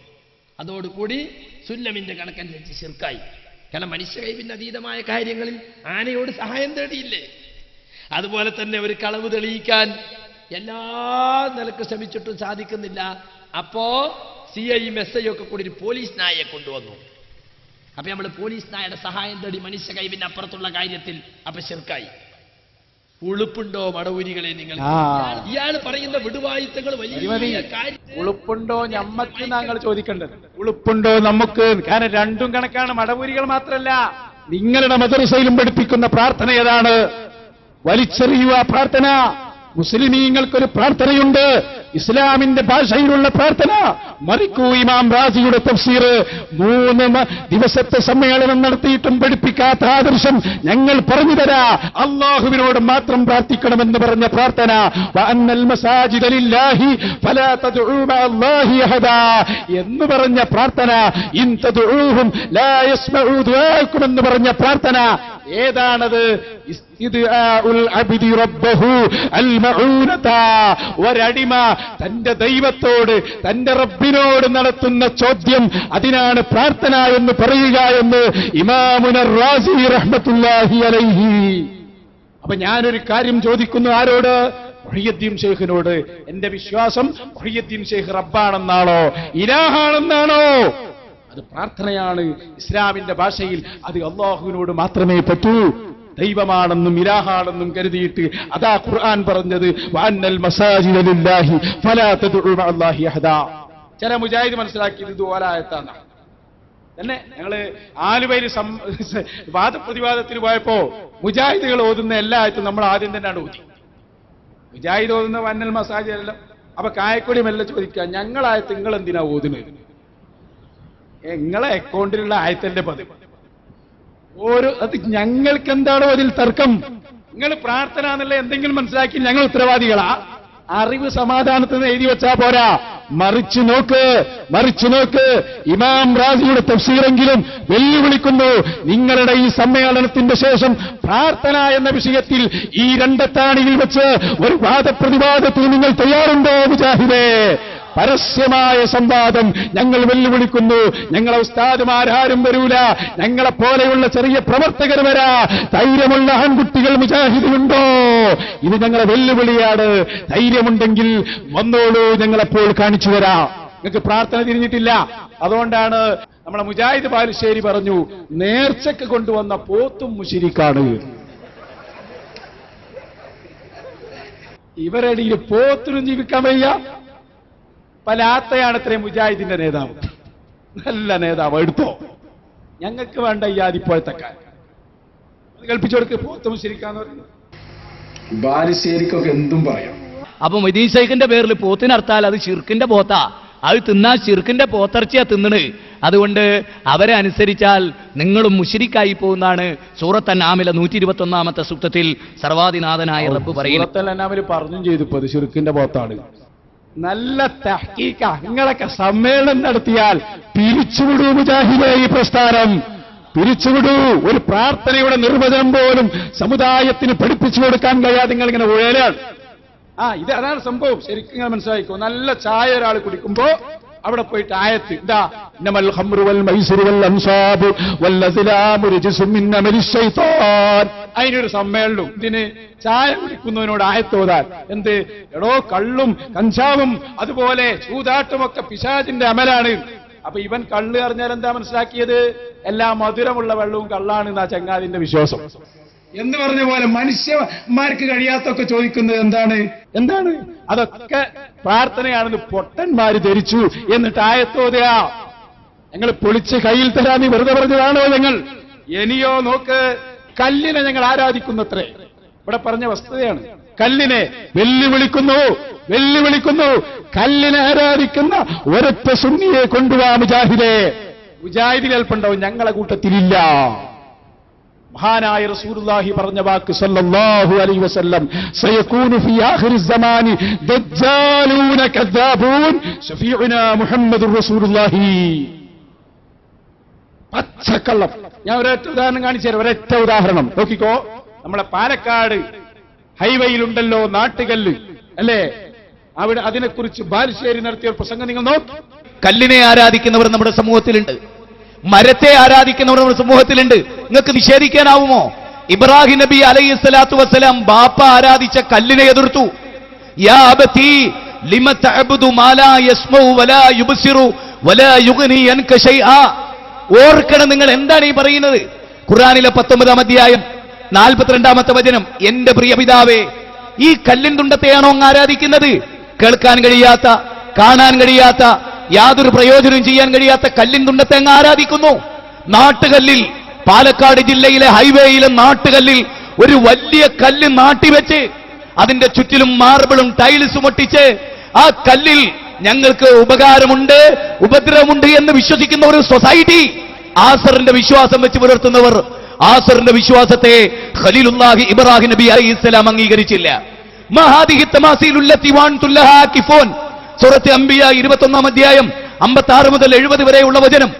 Speaker 9: അതോടുകൂടി സുല്ലമിന്റെ കണക്കനുസരിച്ച് ശിർക്കായി. കാരണം മനുഷ്യ കഴിവിന് അതീതമായ കാര്യങ്ങളിൽ ആനയോട് സഹായം തേടിയില്ലേ? അതുപോലെ തന്നെ ഒരു കളവ് തെളിയിക്കാൻ എല്ലാ നിലക്ക് ശ്രമിച്ചിട്ടും സാധിക്കുന്നില്ല. അപ്പോ CIയും SI ഒക്കെ കൂടി ഒരു പോലീസ് നായയെ കൊണ്ടുവന്നു. അപ്പൊ നമ്മൾ പോലീസ് നായയുടെ സഹായം തേടി മനുഷ്യ കഴിവിന്റെ അപ്പുറത്തുള്ള കാര്യത്തിൽ അപ്പൊ ശിർക്കായി. ഉളുപ്പുണ്ടോ മടവൂരികളെ നിങ്ങൾ? ഇയാൾ പറയുന്ന വിടുവായുത്തങ്ങൾ വലിയ കാര്യം.
Speaker 1: ഉളുപ്പുണ്ടോ ഞമ്മക്ക് ഞങ്ങൾ ചോദിക്കേണ്ടത്? ഉളുപ്പുണ്ടോ നമുക്ക്? കാരണം രണ്ടും കണക്കാണ്. മടവൂരികൾ മാത്രല്ല, നിങ്ങളുടെ മദ്രസയിലും പഠിപ്പിക്കുന്ന പ്രാർത്ഥന ഏതാണ്? വലിച്ചെറിയുക പ്രാർത്ഥന. മുസ്ലിമീങ്ങൾക്കൊരു പ്രാർത്ഥനയുണ്ട്, ഇസ്ലാമിന്റെ ഭാഷയിലുള്ള പ്രാർത്ഥന. മറിക്കൂ ഇമാം റാസിയുടെ തഫ്സീർ. 3 ദിവസത്തെ സമ്മേളനം നടത്തിയിട്ടും പഠിപ്പിക്കാത്ത ആദർശം ഞങ്ങൾ പറഞ്ഞു തരാ. അള്ളാഹുവിനോട് മാത്രം പ്രാർത്ഥിക്കണമെന്ന് പറഞ്ഞ പ്രാർത്ഥന. വഅന്നൽ മസാജിദ ലില്ലാഹി ഫലാ തദ്ഉ മഅല്ലാഹി അഹദാ എന്ന് പറഞ്ഞ പ്രാർത്ഥന. ഇൻ തദ്ഉഹും ലാ യസ്മഉ ദുആഅക്കും എന്ന് പറഞ്ഞ പ്രാർത്ഥന ഏതാണത്? ഇസ്തിദ്ആഉൽ അബ്ദി റബ്ബഹു അൽ മഊനത. ഒരടിമ തന്റെ ദൈവത്തോട്, തന്റെ റബ്ബിനോട് നടത്തുന്ന ചോദ്യം, അതിനാണ് പ്രാർത്ഥന എന്ന് പറയുക എന്ന് ഇമാമുന റാസി റഹ്മത്തുള്ളാഹി അലൈഹി. അപ്പൊ ഞാനൊരു കാര്യം ചോദിക്കുന്നു. ആരോട്? മുഹയ്യിദ്ദീൻ ശൈഖിനോട്. എന്റെ വിശ്വാസം മുഹയ്യിദ്ദീൻ ശൈഖ് റബ്ബാണെന്നാണോ, ഇലാഹാണെന്നാണോ? അത് പ്രാർത്ഥനയാണ്. ഇസ്ലാമിന്റെ ഭാഷയിൽ അത് അള്ളാഹുവിനോട് മാത്രമേ പറ്റൂ. ദൈവമാണെന്നും ഇലാഹാണെന്നും കരുതിയിട്ട് അതാ ഖുർആൻ പറഞ്ഞത്, വഅന്നൽ മസാജിദ ലില്ലാഹി ഫലാ തദ്ഉ മഅല്ലാഹി അഹദാ. ചില മുജാഹിദ് മനസ്സിലാക്കിയത് ഇതുപോലായത്താണ് തന്നെ. ഞങ്ങള് ആലുവയിൽ വാദപ്രതിവാദത്തിന് പോയപ്പോ മുജാഹിദുകൾ ഓതുന്ന എല്ലാ ആയത്തും നമ്മൾ ആദ്യം തന്നെയാണ് ഓതി. മുജാഹിദ് ഓതുന്ന വന്നൽ മസാജ് എല്ലാം. അപ്പൊ കായക്കൊടി മെല്ലെ ചോദിക്കുക, ഞങ്ങളായത്ത് നിങ്ങൾ എന്തിനാ ഓതുന്നത്? നിങ്ങളെ അക്കൗണ്ടിലുള്ള ആയത്തല്ലേ പതിവ്. അത് ഞങ്ങൾക്ക് എന്താണോ അതിൽ തർക്കം? നിങ്ങൾ പ്രാർത്ഥന എന്നുള്ള എന്തെങ്കിലും മനസ്സിലാക്കി ഞങ്ങൾ ഉത്തരവാദികളാ? അറിവ് സമാധാനത്തിന് എഴുതി വെച്ചാ പോരാ, മറിച്ചു നോക്ക്. ഇമാം റാസിയുടെ തഫ്സീറെങ്കിലും വെല്ലുവിളിക്കുന്നു. നിങ്ങളുടെ ഈ സമ്മേളനത്തിന്റെ ശേഷം പ്രാർത്ഥന എന്ന വിഷയത്തിൽ ഈ രണ്ടത്താണിയിൽ വെച്ച് ഒരു വാദപ്രതിവാദത്തിന് നിങ്ങൾ തയ്യാറുണ്ടോ മുജാഹിദേ? പരസ്യമായ സംവാദം ഞങ്ങൾ വെല്ലുവിളിക്കുന്നു. ഞങ്ങളെ ഉസ്താദുമാരാരും വരൂല, ഞങ്ങളെ പോലെയുള്ള ചെറിയ പ്രവർത്തകർ വരാ. ധൈര്യമുള്ള ആൺകുട്ടികൾ മുജാഹിദിലുണ്ടോ? ഇത് ഞങ്ങളെ വെല്ലുവിളിയാണ്. ധൈര്യമുണ്ടെങ്കിൽ വന്നോളൂ, ഞങ്ങളെപ്പോൾ കാണിച്ചു തരാം. നിങ്ങൾക്ക് പ്രാർത്ഥന തിരിഞ്ഞിട്ടില്ല. അതുകൊണ്ടാണ് നമ്മളെ മുജാഹിദ് ബാലുശ്ശേരി പറഞ്ഞു, നേർച്ചക്ക് കൊണ്ടുവന്ന പോത്തും മുശിരിക്കാണ്. ഇവരുടെ ഈ പോത്തിനും ജീവിക്കാൻ വയ്യ. പലാത്തയാണ് ഇത്രയും മുജാഹിദിന്റെ നേതാവ്. നല്ല നേതാവ്, എടുത്തോ. ഞങ്ങൾക്ക് വേണ്ട ഈ ആദിപ്പോഴത്തക്കാർ കൽപ്പിച്ചു കൊടുക്ക്. പോത്തും ശരിക്കാന്ന് പറയുന്നത് ബാലുശ്ശേരിക്കൊക്കെ എന്തും പറയാം.
Speaker 2: അപ്പൊ മൊയ്തീൻ ശൈഖിന്റെ പേരിൽ പോത്തിനർത്താൽ അത് ശിർക്കിന്റെ പോത്താ. അത് തിന്നാൻ ശിർക്കിന്റെ പോത്തർച്ചയാ തിന്നണ്. അതുകൊണ്ട് അവരെ അനുസരിച്ചാൽ നിങ്ങളും മുശ്രിക്കായി പോകുന്നതാണ് സൂറത്ത് അൻആമിലെ 121-ാമത്തെ സൂക്തത്തിൽ സർവാധിനാഥനായ റബ്ബ് പറയുന്നു.
Speaker 1: സൂറത്തുൽ അൻആമിൽ പറഞ്ഞും ചെയ്തു ഇപ്പൊ ശിർക്കിന്റെ പോത്താണ്. നല്ല തഹ്കീഖ. നിങ്ങളൊക്കെ സമ്മേളനം നടത്തിയാൽ പിരിച്ചുവിടൂ മുജാഹിദേ, ഈ പ്രസ്ഥാനം പിരിച്ചുവിടൂ. ഒരു പ്രാർത്ഥനയുടെ നിർവചനം പോലും സമുദായത്തിന് പഠിപ്പിച്ചു കൊടുക്കാൻ കഴിയാതെ നിങ്ങൾ ഇങ്ങനെ ഉഴലാണ്. ഇത് അതാണ് സംഭവം. ശരിക്കും നിങ്ങൾ മനസ്സിലാക്കിക്കോ. നല്ല ചായ ഒരാൾ കുടിക്കുമ്പോ അവിടെ പോയിട്ട് ആയത്ത് ഇതാ, ഇന്നമൽ ഖംറു വൽ മൈസിറു വൽ അൻസാബു വൽ അസ്ലാമു റിജ്സും മിൻ അമലി ശൈത്താൻ. അതിനൊരു സമ്മേളനം. ഇതിന് ചായ കുടിക്കുന്നവനോട് ആയത്തോതാൻ. എന്ത് എടോ, കള്ളും കഞ്ചാവും അതുപോലെ ചൂതാട്ടുമൊക്കെ പിശാചിന്റെ അമലാണ്. അപ്പൊ ഇവൻ കള്ള് അറിഞ്ഞാൽ എന്താ മനസ്സിലാക്കിയത്? എല്ലാ മധുരമുള്ള വെള്ളവും കള്ളാണ് എന്നാ ചങ്ങാതിന്റെ വിശ്വാസം. എന്ന് പറഞ്ഞ പോലെ മനുഷ്യന്മാർക്ക് കഴിയാത്തൊക്കെ ചോദിക്കുന്നത് എന്താണ്? അതൊക്കെ പ്രാർത്ഥനയാണെന്ന് പൊട്ടന്മാര് ധരിച്ചു. എന്നിട്ട് ആയത്തോതുക. ഞങ്ങൾ പൊളിച്ച് കയ്യിൽ തരാന്ന് വെറുതെ പറഞ്ഞതാണോ ഞങ്ങൾ? ഇനിയോ നോക്ക്, കല്ലിനെ ഞങ്ങൾ ആരാധിക്കുന്നത്രേ. ഇവിടെ പറഞ്ഞ വസ്തുതയാണ്. കല്ലിനെ വെല്ലുവിളിക്കുന്നു. കല്ലിനെ ആരാധിക്കുന്ന ഒരൊറ്റ സുന്നിയെ കൊണ്ടുവാ മുജാഹിദേ. മുജാഹിദിൽ അല്പുണ്ടാവും, ഞങ്ങളെ കൂട്ടത്തിലില്ല. മഹാനായ റസൂലുള്ളാഹി പറഞ്ഞ വാക്ക് സല്ലല്ലാഹു അലൈഹി വസല്ലം, സയകൂനു ഫീ ആഖിറിസ് സമാനി ദജ്ജാലൂന കദ്ദാബൂൻ ശഫീഉനാ മുഹമ്മദുർ റസൂലുള്ളാഹി. പച്ചക്കള്ളം. ഞാൻ ഒരൊറ്റ ഉദാഹരണം കാണിച്ചു തരാം. ഒരൊറ്റ ഉദാഹരണം നോക്കിക്കോ. നമ്മളെ പാലക്കാട് ഹൈവേയിലുണ്ടല്ലോ നാട്ടുകല്ല്, അല്ലേ? അവിടെ അതിനെക്കുറിച്ച് ബാലുശ്ശേരി നടത്തിയ പ്രസംഗം നിങ്ങൾ നോക്ക്.
Speaker 2: കല്ലിനെ ആരാധിക്കുന്നവർ നമ്മുടെ സമൂഹത്തിലുണ്ട്, മരത്തെ ആരാധിക്കുന്നവർ നമ്മുടെ സമൂഹത്തിലുണ്ട്. നിങ്ങൾക്ക് നിഷേധിക്കാനാവുമോ? ഇബ്രാഹിം നബി അലൈഹി സ്വലാത്തു വസ്സലാം ബാപ്പ ആരാധിച്ച കല്ലിനെ എതിർത്തു. യാ അബതി ലിമ തഅബുദു മാ ലാ യസ്മഉ വലാ യുബ്സിറു വലാ യുഗ്നി അൻക ശൈആ. ഓർക്കണം, നിങ്ങൾ എന്താണ് ഈ പറയുന്നത്? ഖുർആനിലെ 19-ാം അധ്യായം 42-ാമത്തെ വചനം. എന്റെ പ്രിയ പിതാവേ, ഈ കല്ലിൻ തുണ്ടത്തെയാണോ അങ്ങ് ആരാധിക്കുന്നത്? കേൾക്കാൻ കഴിയാത്ത, കാണാൻ കഴിയാത്ത, യാതൊരു പ്രയോജനം ചെയ്യാൻ കഴിയാത്ത കല്ലിൻ തുണ്ടത്തെ അങ്ങ് ആരാധിക്കുന്നു. നാട്ടുകല്ലിൽ, പാലക്കാട് ജില്ലയിലെ ഹൈവേയിലെ നാട്ടുകല്ലിൽ ഒരു വലിയ കല്ല് നാട്ടിവെച്ച് അതിന്റെ ചുറ്റിലും മാർബിളും ടൈൽസും ഒട്ടിച്ച് ആ കല്ലിൽ ഞങ്ങൾക്ക് ഉപകാരമുണ്ട്, ഉപദ്രവമുണ്ട് എന്ന് വിശ്വസിക്കുന്ന ഒരു സൊസൈറ്റി, ആസറിന്റെ വിശ്വാസം വെച്ച് പുലർത്തുന്നവർ, ആസറിന്റെ വിശ്വാസത്തെ ഖലീലുല്ലാഹി ഇബ്രാഹിം നബി അലൈഹിസ്സലാം അംഗീകരിച്ചില്ല. മഹാദിഹി തമാസീലുല്ലത്തി വഅൻതുല്ലഹാ കിഫൂൻ. സൂറത്ത് അംബിയ 21-ാം അധ്യായം 56 മുതൽ 70 വരെയുള്ള വചനം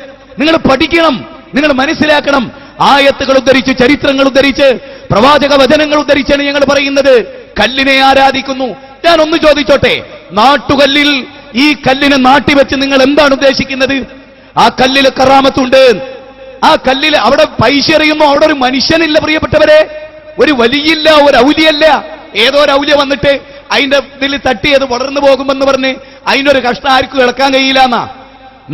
Speaker 2: നിങ്ങൾ പഠിക്കണം, നിങ്ങൾ മനസ്സിലാക്കണം. ആയത്തുകൾ ഉദ്ധരിച്ച്, ചരിത്രങ്ങൾ ഉദ്ധരിച്ച്, പ്രവാചക വചനങ്ങൾ ഉദ്ധരിച്ചാണ് ഞങ്ങൾ പറയുന്നത്. കല്ലിനെ ആരാധിക്കുന്നു. ഞാൻ ഒന്ന് ചോദിച്ചോട്ടെ, നാട്ടുകല്ലിൽ ഈ കല്ലിനെ നാട്ടിവെച്ച് നിങ്ങൾ എന്താണ് ഉദ്ദേശിക്കുന്നത്? ആ കല്ലിൽ കറാമത്തുണ്ട്. ആ കല്ലിൽ അവിടെ പൈസ എറിയുന്നു. അവിടെ ഒരു മനുഷ്യനില്ല പ്രിയപ്പെട്ടവരെ, ഒരു വലിയില്ല, ഒരു ഔലിയല്ല. ഏതോ ഒരു ഔലിയ വന്നിട്ട് അതിന്റെ ഇതിൽ തട്ടിയത് വളർന്നു പോകുമെന്ന് പറഞ്ഞ് അതിനൊരു കഷ്ടം ആർക്കും ഇളക്കാൻ കഴിയില്ല.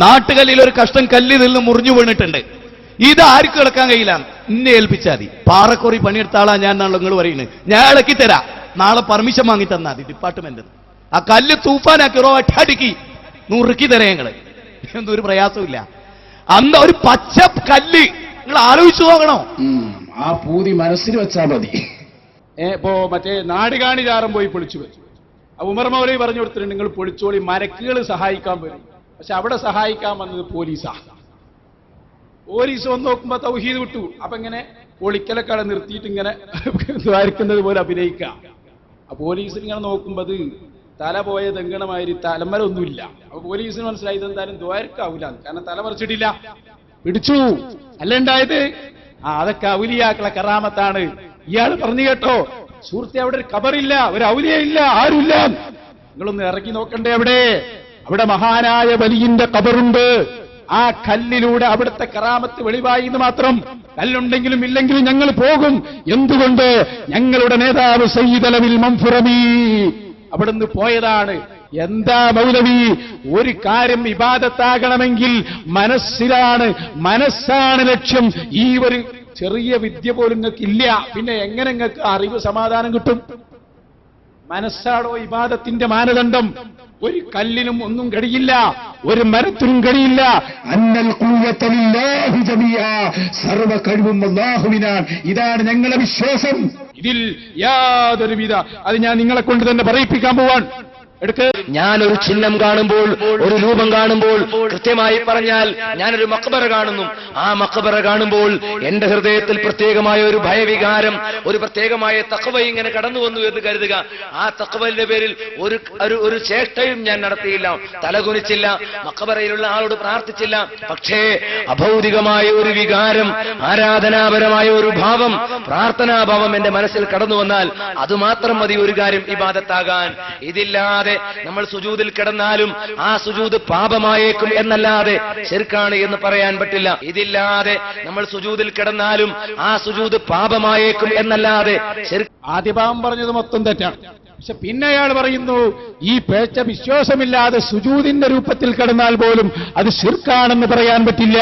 Speaker 2: നാട്ടുകല്ലിൽ ഒരു കഷ്ടം കല്ലിൽ നിന്ന് മുറിഞ്ഞു വീണിട്ടുണ്ട്. ഇത് ആർക്കും ഇളക്കാൻ കഴിയില്ല. എന്നെ ഏൽപ്പിച്ചാൽ മതി. പാറക്കുറി പണിയെടുത്ത ആളാ ഞാൻ എന്നാണല്ലോ നിങ്ങൾ പറയുന്നത്. ഞാൻ ഇളക്കി തരാം. നാളെ പെർമിഷൻ വാങ്ങി തന്നാൽ മതി ഡിപ്പാർട്ട്മെന്റ്. ആ കല്ല് തൂഫാനാക്കി ഒറ്റ അടുക്കി നുറുക്കി തരാം ഞങ്ങള്, എന്തൊരു പ്രയാസമില്ല. അന്ന് ഒരു പച്ച കല്ല് നിങ്ങൾ ആലോചിച്ചു നോക്കണോ?
Speaker 1: ആ പൂതി മനസ്സിൽ വെച്ചാ മതി. ഇപ്പോ മറ്റേ നാടുകാണി ചാരം പോയി പൊളിച്ചു വെച്ചു. ഉമർ മൗലവി പറഞ്ഞു കൊടുത്തിട്ടുണ്ട്, നിങ്ങൾ പൊളിച്ചോളി, മരക്കുകൾ സഹായിക്കാൻ വരും. പക്ഷെ അവിടെ സഹായിക്കാൻ വന്നത് പോലീസാ. പോലീസ് വന്ന് നോക്കുമ്പോ തൗഹീദ് വിട്ടു. അപ്പൊ ഇങ്ങനെ പൊളിക്കലൊക്കെ അവിടെ നിർത്തിയിട്ട് ഇങ്ങനെ ദ്വാരിക്കുന്നത് പോലെ അഭിനയിക്കാം. ആ പോലീസിന് ഇങ്ങനെ നോക്കുമ്പോ അത് തല പോയ തെങ്കണമാതിരി തലമരൊന്നുമില്ല. അപ്പൊ പോലീസിന് മനസ്സിലായി ഇതെന്തായാലും ദ്വാരക്കാവൂല, കാരണം തല മറിച്ചിട്ടില്ല. പിടിച്ചു അല്ല ഉണ്ടായത്. അതൊക്കെ ഔലിയാക്കളെ കറാമത്താണ്. ഇയാൾ പറഞ്ഞു കേട്ടോ, സുഹൃത്തെ അവിടെ ഒരു ഖബറില്ല, ഒരു ഔലിയ ഇല്ല, ആരുമില്ല. നിങ്ങളൊന്ന് ഇറങ്ങി നോക്കണ്ടേ അവിടെ? അവിടെ മഹാനായ വലിയന്റെ ഖബറുണ്ട്. ആ കല്ലിലൂടെ അവിടുത്തെ കറാമത്ത് വെളിവായി എന്ന് മാത്രം. കല്ലുണ്ടെങ്കിലും ഇല്ലെങ്കിലും ഞങ്ങൾ പോകും. എന്തുകൊണ്ട്? ഞങ്ങളുടെ നേതാവ് സയ്യിദ് അലവിൽ മൻഫുറമി അവിടുന്ന് പോയതാണ്. എന്താ മൗലവി, ഒരു കാര്യം ഇബാദത്താകണമെങ്കിൽ മനസ്സാണ് ലക്ഷ്യം. ഈ ഒരു ചെറിയ വിദ്യ പോലും നിങ്ങൾക്ക് ഇല്ല, പിന്നെ എങ്ങനെ നിങ്ങൾക്ക് അറിവ് സമാധാനം കിട്ടും? മനസ്സാണോ ഇബാദത്തിന്റെ മാനദണ്ഡം? ഒരു കല്ലിനും ഒന്നും കഴിയില്ല, ഒരു മരത്തിനും കഴിയില്ല. അന്നൽ ഖുവ്വത ലില്ലാഹി ജമീഅ, സർവ കഴിവും അല്ലാഹുവിനാണ്. ഇതാണ് ഞങ്ങളുടെ വിശ്വാസം. ഇതിൽ യാതൊരുവിധ അത് ഞാൻ നിങ്ങളെ കൊണ്ട് തന്നെ പറയിപ്പിക്കാൻ പോവാൻ.
Speaker 3: ഞാനൊരു ചിഹ്നം കാണുമ്പോൾ, ഒരു രൂപം കാണുമ്പോൾ, കൃത്യമായി പറഞ്ഞാൽ ഞാനൊരു മഖബറ കാണുന്നു. ആ മഖബറ കാണുമ്പോൾ എന്റെ ഹൃദയത്തിൽ പ്രത്യേകമായ ഒരു ഭയവികാരം, ഒരു പ്രത്യേകമായ തഖ്വ ഇങ്ങനെ കടന്നു വന്നു എന്ന് കരുതുക. ആ തഖ്വയുടെ പേരിൽ ഒരു ചേഷ്ടയും ഞാൻ നടത്തിയില്ല, തലകുനിച്ചില്ല, മഖബറയിലുള്ള ആളോട് പ്രാർത്ഥിച്ചില്ല. പക്ഷേ അഭൗതികമായ ഒരു വികാരം, ആരാധനാപരമായ ഒരു ഭാവം, പ്രാർത്ഥനാഭാവം എന്റെ മനസ്സിൽ കടന്നു വന്നാൽ അതുമാത്രം മതി ഒരു കാര്യം ഇബാദത്താകാൻ. ഇതില്ലാതെ നമ്മൾ സുജൂദിൽ കിടന്നാലും ആ സുജൂദ് പാപമായേക്കും എന്നല്ലാതെ ശിർക്കാണ് എന്ന് പറയാൻ പറ്റില്ല. ഇതില്ലാതെ നമ്മൾ സുജൂദിൽ കിടന്നാലും ആ സുജൂദ് പാപമായേക്കും എന്നല്ലാതെ
Speaker 1: ആദ്യ പാപം പറഞ്ഞത് മൊത്തം തെറ്റാണ്. പക്ഷെ പിന്നെ അയാൾ പറയുന്നു, ഈ പേച്ച വിശ്വാസമില്ലാതെ സുജൂദിന്റെ രൂപത്തിൽ കിടന്നാൽ പോലും അത് ശിർക്കാണെന്ന് പറയാൻ പറ്റില്ല.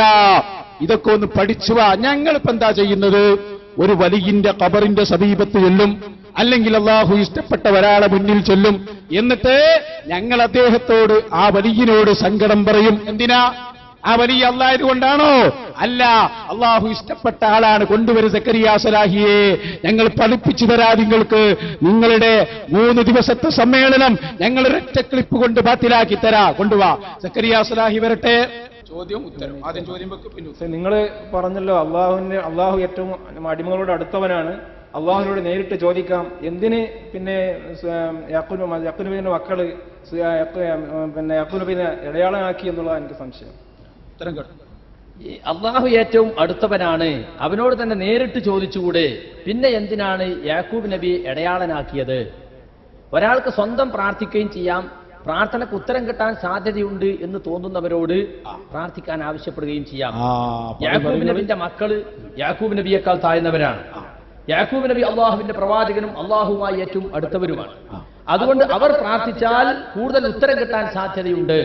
Speaker 1: ഇതൊക്കെ ഒന്ന് പഠിച്ചുവാ. ഞങ്ങളിപ്പോ എന്താ ചെയ്യുന്നത്? ഒരു വലിയന്റെ ഖബറിന്റെ സമീപത്ത് ചെല്ലും, അല്ലെങ്കിൽ അള്ളാഹു ഇഷ്ടപ്പെട്ട ഒരാളെ മുന്നിൽ ചെല്ലും. എന്നിട്ട് ഞങ്ങൾ അദ്ദേഹത്തോട്, ആ വലിയനോട് സങ്കടം പറയും. എന്തിനാ? ആ വലിയ അള്ളാഹ് കൊണ്ടാണോ? അല്ല, അള്ളാഹു ഇഷ്ടപ്പെട്ട ആളാണ്. കൊണ്ടുവരും സക്കരിയ സലാഹിയെ, ഞങ്ങൾ പഠിപ്പിച്ചു തരാ നിങ്ങൾക്ക്. നിങ്ങളുടെ 3 ദിവസത്തെ സമ്മേളനം ഞങ്ങൾ ഒരൊറ്റ ക്ലിപ്പ് കൊണ്ട് ബാത്തിലാക്കി തരാ. കൊണ്ടുവാ, സക്കരിയ സലാഹി വരട്ടെ. ചോദ്യം ഉത്തരം. ആദ്യം ചോദ്യം വെക്കും, പിന്നെ
Speaker 10: നിങ്ങൾ പറഞ്ഞല്ലോ അള്ളാഹു ഏറ്റവും അടിമകളോട് അടുത്തവനാണ്, അള്ളാഹുവിനോട് നേരിട്ട് ചോദിക്കാം. എന്തിന് പിന്നെ യാക്കൂബ് നബിയുടെ മക്കള് പിന്നെ യാക്കൂബ് നബിനെ ഇടയാളനാക്കി എന്നുള്ളതാണ് എനിക്ക് സംശയം.
Speaker 1: ഉത്തരം കേട്ടു.
Speaker 3: അള്ളാഹു ഏറ്റവും അടുത്തവനാണ്, അവനോട് തന്നെ നേരിട്ട് ചോദിച്ചുകൂടെ? പിന്നെ എന്തിനാണ് യാക്കൂബ് നബി ഇടയാളനാക്കിയത്? ഒരാൾക്ക് സ്വന്തം പ്രാർത്ഥിക്കുകയും ചെയ്യാം, പ്രാർത്ഥനയ്ക്ക് ഉത്തരം കിട്ടാൻ സാധ്യതയുണ്ട് എന്ന് തോന്നുന്നവരോട് പ്രാർത്ഥിക്കാൻ ആവശ്യപ്പെടുകയും ചെയ്യാം. യാക്കൂബ് നബിന്റെ മക്കള് യാക്കൂബ് നബിയേക്കാൾ താഴ്ന്നവരാണ്. യാക്കൂബ് നബി അള്ളാഹുവിന്റെ പ്രവാചകനും അള്ളാഹുമായി ഏറ്റവും അടുത്തവരുമാണ്. അതുകൊണ്ട് അവർ പ്രാർത്ഥിച്ചാൽ കൂടുതൽ ഉത്തരം കിട്ടാൻ സാധ്യതയുണ്ട്.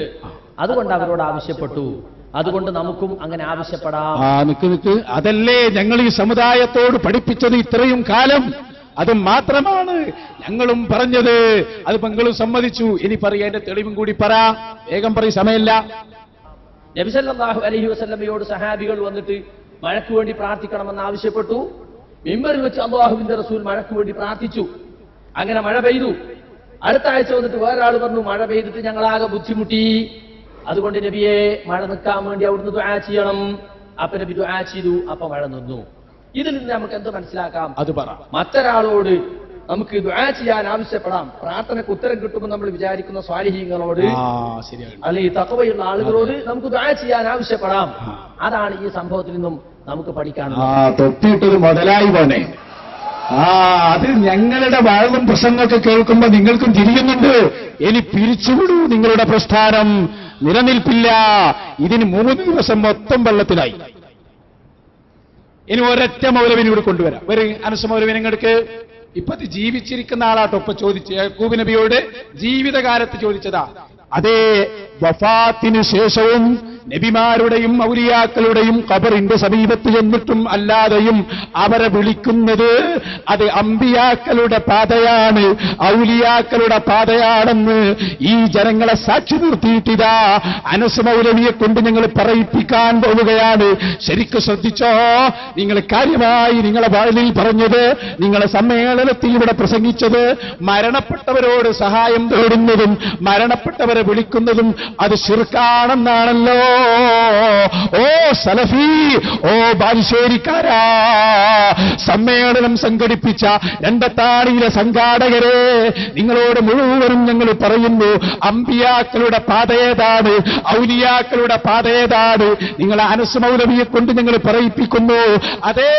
Speaker 3: അതുകൊണ്ട് അവരോട് ആവശ്യപ്പെട്ടു. അതുകൊണ്ട് നമുക്കും അങ്ങനെ ആവശ്യപ്പെടാം.
Speaker 1: നിക്ക് അതല്ലേ ഞങ്ങൾ ഈ സമുദായത്തോട് പഠിപ്പിച്ചത് ഇത്രയും കാലം. അത് മാത്രമാണ് ഞങ്ങളും പറഞ്ഞത്. അത് നിങ്ങളും സമ്മതിച്ചു. ഇനി പറയാ, എന്റെ തെളിവും കൂടി പറ. വേഗം പറയും, സമയമില്ല.
Speaker 3: നബി സല്ലല്ലാഹു അലൈഹി വസല്ലമയോട് സഹാബികൾ വന്നിട്ട് മഴയ്ക്ക് വേണ്ടി പ്രാർത്ഥിക്കണമെന്ന് ആവശ്യപ്പെട്ടു. മിമ്പറിൽ വെച്ച് അല്ലാഹുവിന്റെ റസൂൽ മഴയ്ക്ക് വേണ്ടി പ്രാർത്ഥിച്ചു. അങ്ങനെ മഴ പെയ്തു. അടുത്ത ആഴ്ച വന്നിട്ട് വേറൊരാൾ പറഞ്ഞു, മഴ പെയ്തിട്ട് ഞങ്ങളാകെ ബുദ്ധിമുട്ടി, അതുകൊണ്ട് നബിയെ മഴ നിൽക്കാൻ വേണ്ടി അവിടുന്ന് ദുആ ചെയ്യണം. അപ്പൊ നബി ദുആ ചെയ്തു. അപ്പൊ മഴ നിന്നു. ഇതിൽ നിന്ന് നമുക്ക് എന്ത് മനസ്സിലാക്കാം?
Speaker 1: അത് പറ.
Speaker 3: മറ്റൊരാളോട് നമുക്ക് ദുആ ചെയ്യാൻ ആവശ്യപ്പെടാം. പ്രാർത്ഥനയ്ക്ക് ഉത്തരം കിട്ടുമ്പോൾ നമ്മൾ വിചാരിക്കുന്ന സ്വാലിഹീങ്ങളോട്, അല്ലെങ്കിൽ തഖ്വയുള്ള ആളുകളോട് നമുക്ക് ദുആ ചെയ്യാൻ ആവശ്യപ്പെടാം. അതാണ് ഈ സംഭവത്തിൽ നിന്നും നമുക്ക് പഠിക്കാനുള്ളത്.
Speaker 1: തൊട്ടിട്ടൊരു മുതലായി പോനെ. അത് ഞങ്ങളുടെ വാഴും പ്രസംഗമൊക്കെ കേൾക്കുമ്പോ നിങ്ങൾക്കും തിരിയുന്നുണ്ട്. ഇനി പിരിച്ചുവിടൂ. നിങ്ങളുടെ പ്രസ്ഥാനം നിലനിൽപ്പില്ല. ഇതിന് 3 ദിവസം മൊത്തം വെള്ളത്തിലായി. ഇനി ഒരൊറ്റ മൗലവിനെ കൂടി കൊണ്ടുവരാം. ഒരു അനസ് മൗലവിനെ നിങ്ങൾക്ക് ഇപ്പത്തി ജീവിച്ചിരിക്കുന്ന ആളാട്ടോ ഇപ്പൊ ചോദിച്ച് യാക്കൂബ് നബിയോട് ജീവിതകാലത്ത് ചോദിച്ചതാ. അതേ വഫാത്തിന് ശേഷവും നബിമാരുടെയും ഔലിയാക്കളുടെയും ഖബറിന്റെ സമീപത്ത് ചെന്നിട്ടും അല്ലാതെയും അവരെ വിളിക്കുന്നത് അത് അമ്പിയാക്കളുടെ പാതയാണ്, ഔലിയാക്കളുടെ പാതയാണെന്ന് ഈ ജനങ്ങളെ സാക്ഷി നിർത്തിയിട്ടിതാ അനസ് മൗലവിയെ കൊണ്ട് ഞങ്ങൾ പറയിപ്പിക്കാൻ പോവുകയാണ്. ശരിക്കും ശ്രദ്ധിച്ചോ, നിങ്ങൾ കാര്യമായി നിങ്ങളെ വാഴിൽ പറഞ്ഞത്, നിങ്ങളെ സമ്മേളനത്തിൽ ഇവിടെ പ്രസംഗിച്ചത്, മരണപ്പെട്ടവരോട് സഹായം തേടുന്നതും മരണപ്പെട്ടവരെ വിളിക്കുന്നതും അത് ശിർക്കാണെന്നാണല്ലോ. ഓ സലഫി, ഓ ബാലുശ്ശേരിക്കാരാ, സമ്മേളനം സംഘടിപ്പിച്ച രണ്ടത്താണിയിലെ സംഘാടകരെ, നിങ്ങളോട് മുഴുവനും ഞങ്ങൾ പറയുന്നു, അമ്പിയാക്കളുടെ പാതയേതാണ്, ഔലിയാക്കളുടെ പാതയേതാണ്. നിങ്ങളെ അനസ് മൗലവിയെ കൊണ്ട് ഞങ്ങൾ പറയിപ്പിക്കുന്നു. അതേ,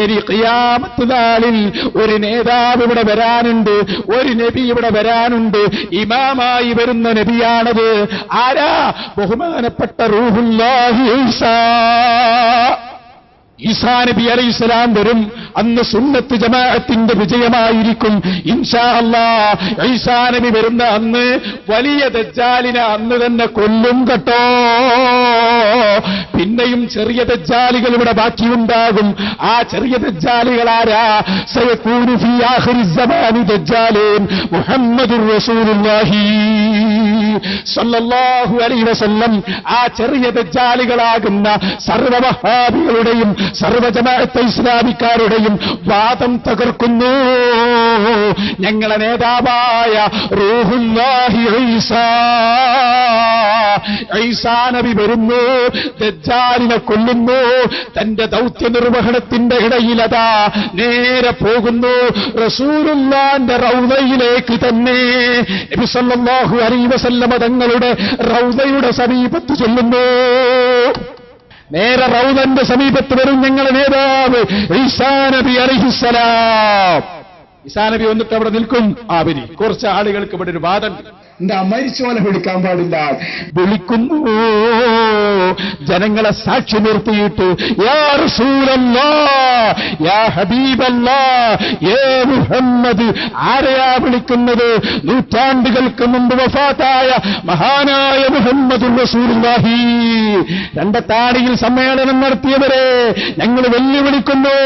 Speaker 1: ഇനി ഖിയാമത്ത് നാളിൽ ഒരു നേതാവ് ഇവിടെ വരാനുണ്ട്, ഒരു നബി ഇവിടെ വരാനുണ്ട്. ഇമാമായി വരുന്ന നബിയാണത്. ആരാ? ബഹുമാനപ്പെട്ട റൂഹുല്ലാഹി ഈസാ. ഈസാ നബി അലൈഹിസ്സലാം വരും. അന്ന് സുന്നത്ത് ജമാഅത്തിന്റെ വിജയമായിരിക്കും ഇൻഷാ അല്ലാഹ്. ഈസാ നബി വരുന്ന അന്ന് വലിയ ദജ്ജാലിനെ അന്ന് തന്നെ കൊല്ലും കേട്ടോ. പിന്നെയും ചെറിയ ദജ്ജാലികൾ ഇവിടെ ബാക്കിയുണ്ടാകും. ആ ചെറിയ ദജ്ജാലികളാരാ? സയകൂനു ഫീ ആഖിരി സമാനി ദജ്ജാലൂൻ മുഹമ്മദുർ റസൂലുള്ളാഹി സല്ലല്ലാഹു അലൈഹി വസല്ലം. ആ ചെറിയ ദജ്ജാലികളാകുന്ന സർവ്വ വഹാബികളുടെയും സർവ്വ ജമാഅത്തെ ഇസ്ലാമിക്കാരുടെയും വാദം തകർക്കുന്നു ഞങ്ങളെ നേതാവായ റൂഹുല്ലാഹി ഈസാ. ഈസാ നബി വരുന്നു, ദജ്ജാലിനെ കൊല്ലുന്നു. തന്റെ ദൗത്യ നിർവഹണത്തിന്റെ ഇടയിലതാ നേരെ പോകുന്നു റസൂലുള്ളാന്റെ റൗദയിലേക്ക് തന്നെ. നബി സല്ലല്ലാഹു അലൈഹി വസല്ലമ തങ്ങളുടെ റൗദയുടെ സമീപത്ത് ചെല്ലുന്നു. നേരെ റൗദന്റെ സമീപത്ത് വരും ഞങ്ങളുടെ നേതാവ് ഈസാ നബി അലൈഹിസ്സലാം. ഈസാ നബി വന്നിട്ട് അവിടെ നിൽക്കും. വരി, കുറച്ച് ആളുകൾക്ക് ഇവിടെ ഒരു വാദം, എന്താ മരിച്ചോനെ വിളിക്കാൻ പാടില്ല. വിളിക്കുന്നു ജനങ്ങളെ സാക്ഷി നിർത്തിയിട്ട്, യാ റസൂലല്ലാഹ്, യാ ഹബീബല്ലാഹ്, യാ മുഹമ്മദ്. ആരെയാ വിളിക്കുന്നത്? നൂറ്റാണ്ടുകൾക്ക് മുമ്പ് വഫാത്തായ മഹാനായ മുഹമ്മദുർ റസൂലുള്ളാഹി. രണ്ടത്താണിയിൽ സമ്മേളനം നടത്തിയവരെ ഞങ്ങൾ വെല്ലുവിളിക്കുന്നു.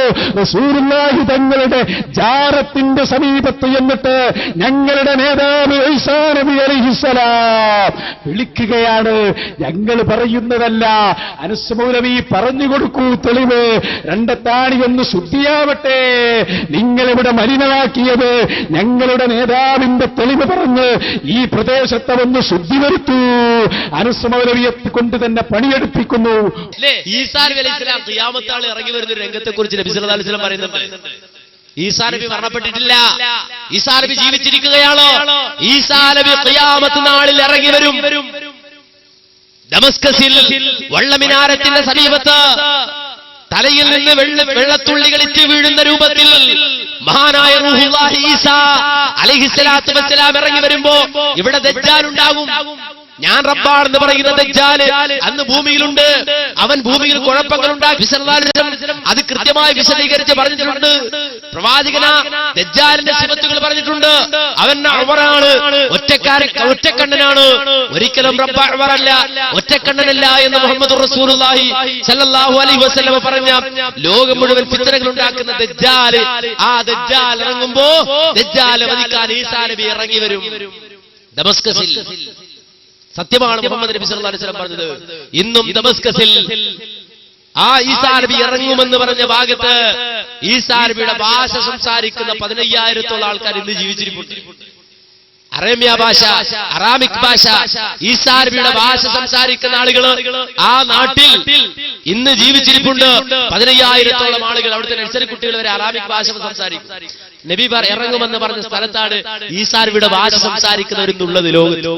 Speaker 1: റസൂലുള്ളാഹി തങ്ങളുടെ ജാറത്തിന്റെ സമീപത്ത് എന്നിട്ട് ഞങ്ങളുടെ നേതാവ് ഈസാ നബി അലൈഹിസ്സലാം വിളിക്കുകയാണ്. ഞങ്ങൾ പറയുന്നതല്ല, അനസ് മൗലവി പറഞ്ഞു കൊടുക്കൂ തെളിവ്. രണ്ടത്താണി ഒന്ന് ശുദ്ധിയാവട്ടെ. നിങ്ങളിവിടെ മലിനമാക്കിയത് ഞങ്ങളുടെ നേതാവിന്റെ തെളിവ് പറഞ്ഞ് ഈ പ്രദേശത്തെ ഒന്ന് ശുദ്ധി വരുത്തൂ. അനസ് മൗലവിയെ കൊണ്ട് തന്നെ പണിയെടുപ്പിക്കുന്നു.
Speaker 11: ഈസാ നബി അലൈഹിസ്സലാം ഖിയാമത്ത് നാളിൽ ഇറങ്ങി വരുന്ന രംഗത്തെ കുറിച്ച് നബി സല്ലല്ലാഹു അലൈഹി വസല്ലം പറയുന്നുണ്ട്. ഈസാ നബി മരണപ്പെട്ടിട്ടില്ല, ഈസാ നബി ജീവിച്ചിരിക്കുകയാണ്. ഈസാ നബി ഖിയാമത്ത് നാളിൽ ഇറങ്ങി വരും. ദമസ്കസിൽ വള്ളമിനാരത്തിന്റെ സമീപത്ത് തലയിൽ നിന്ന് വെള്ളത്തുള്ളികൾ ഇറ്റ് വീഴുന്ന രൂപത്തിൽ മഹാനായ റൂഹുല്ലാഹി ഈസാ അലൈഹിസ്സലാത്തു വസ്സലാം ഇറങ്ങി വരുമ്പോ ഇവിടെ ദജ്ജാൽ ഉണ്ടാകും. ഞാൻ റബ്ബാണെന്ന് പറയുന്ന ദജ്ജാല് അന്ന് ഭൂമിയിലുണ്ട്. അവൻ ഭൂമിയിൽ കുഴപ്പങ്ങൾ ഉണ്ടാക്കി അത് കൃത്യമായി വിശദീകരിച്ച് പറഞ്ഞിട്ടുണ്ട്. പ്രവാചകന ദജ്ജാലിന്റെ സിഫത്തുകൾ പറഞ്ഞിട്ടുണ്ട്. അവൻ അവറാണ്, ഒറ്റക്കണ്ണനാണ്. ഒരിക്കലും റബ്ബ് അവറല്ല, ഒറ്റക്കണ്ണനല്ല എന്ന് മുഹമ്മദുർ റസൂലുള്ളാഹി സല്ലല്ലാഹു അലൈഹി വസല്ലം പറഞ്ഞ ലോകം മുഴുവൻ ഫിത്നകൾ ഉണ്ടാക്കുന്ന ദജ്ജാല്, ആ ദജ്ജാൽ ഇറങ്ങുമ്പോ ദജ്ജാൽ വധിക്കാൻ ഈസാ നബി ഇറങ്ങി വരും ദമസ്കസിൽ. സത്യമാണ് മുഹമ്മദ് നബി സല്ലല്ലാഹു അലൈഹി വസല്ലം പറഞ്ഞത്. ഇന്നും ദമസ്കസിൽ ആ ഈസാ നബി ഇറങ്ങുമെന്ന് പറഞ്ഞ ഭാഗത്ത് ഈസാ നബിയുടെ ഭാഷ സംസാരിക്കുന്ന 15,000-ഓളം ആൾക്കാർ ഇന്ന് ജീവിച്ചിരിപ്പുണ്ട്. അറേമ്യ ഭാഷ, അറാമിക് ഭാഷ, ഈസാ നബിയുടെ ഭാഷ സംസാരിക്കുന്ന ആളുകൾ ആ നാട്ടിൽ ഇന്ന് ജീവിച്ചിരിപ്പുണ്ട്. 15,000-ഓളം ആളുകൾ. അവിടുത്തെ നഴ്സറി കുട്ടികൾ വരെ അറാമിക് ഭാഷ സംസാരിക്കും. നബി ഇറങ്ങുമെന്ന് പറഞ്ഞ സ്ഥലത്താണ് ഈസാ നബിയുടെ ഭാഷ സംസാരിക്കുന്നവരെന്നുള്ളത് ലോകത്ത്.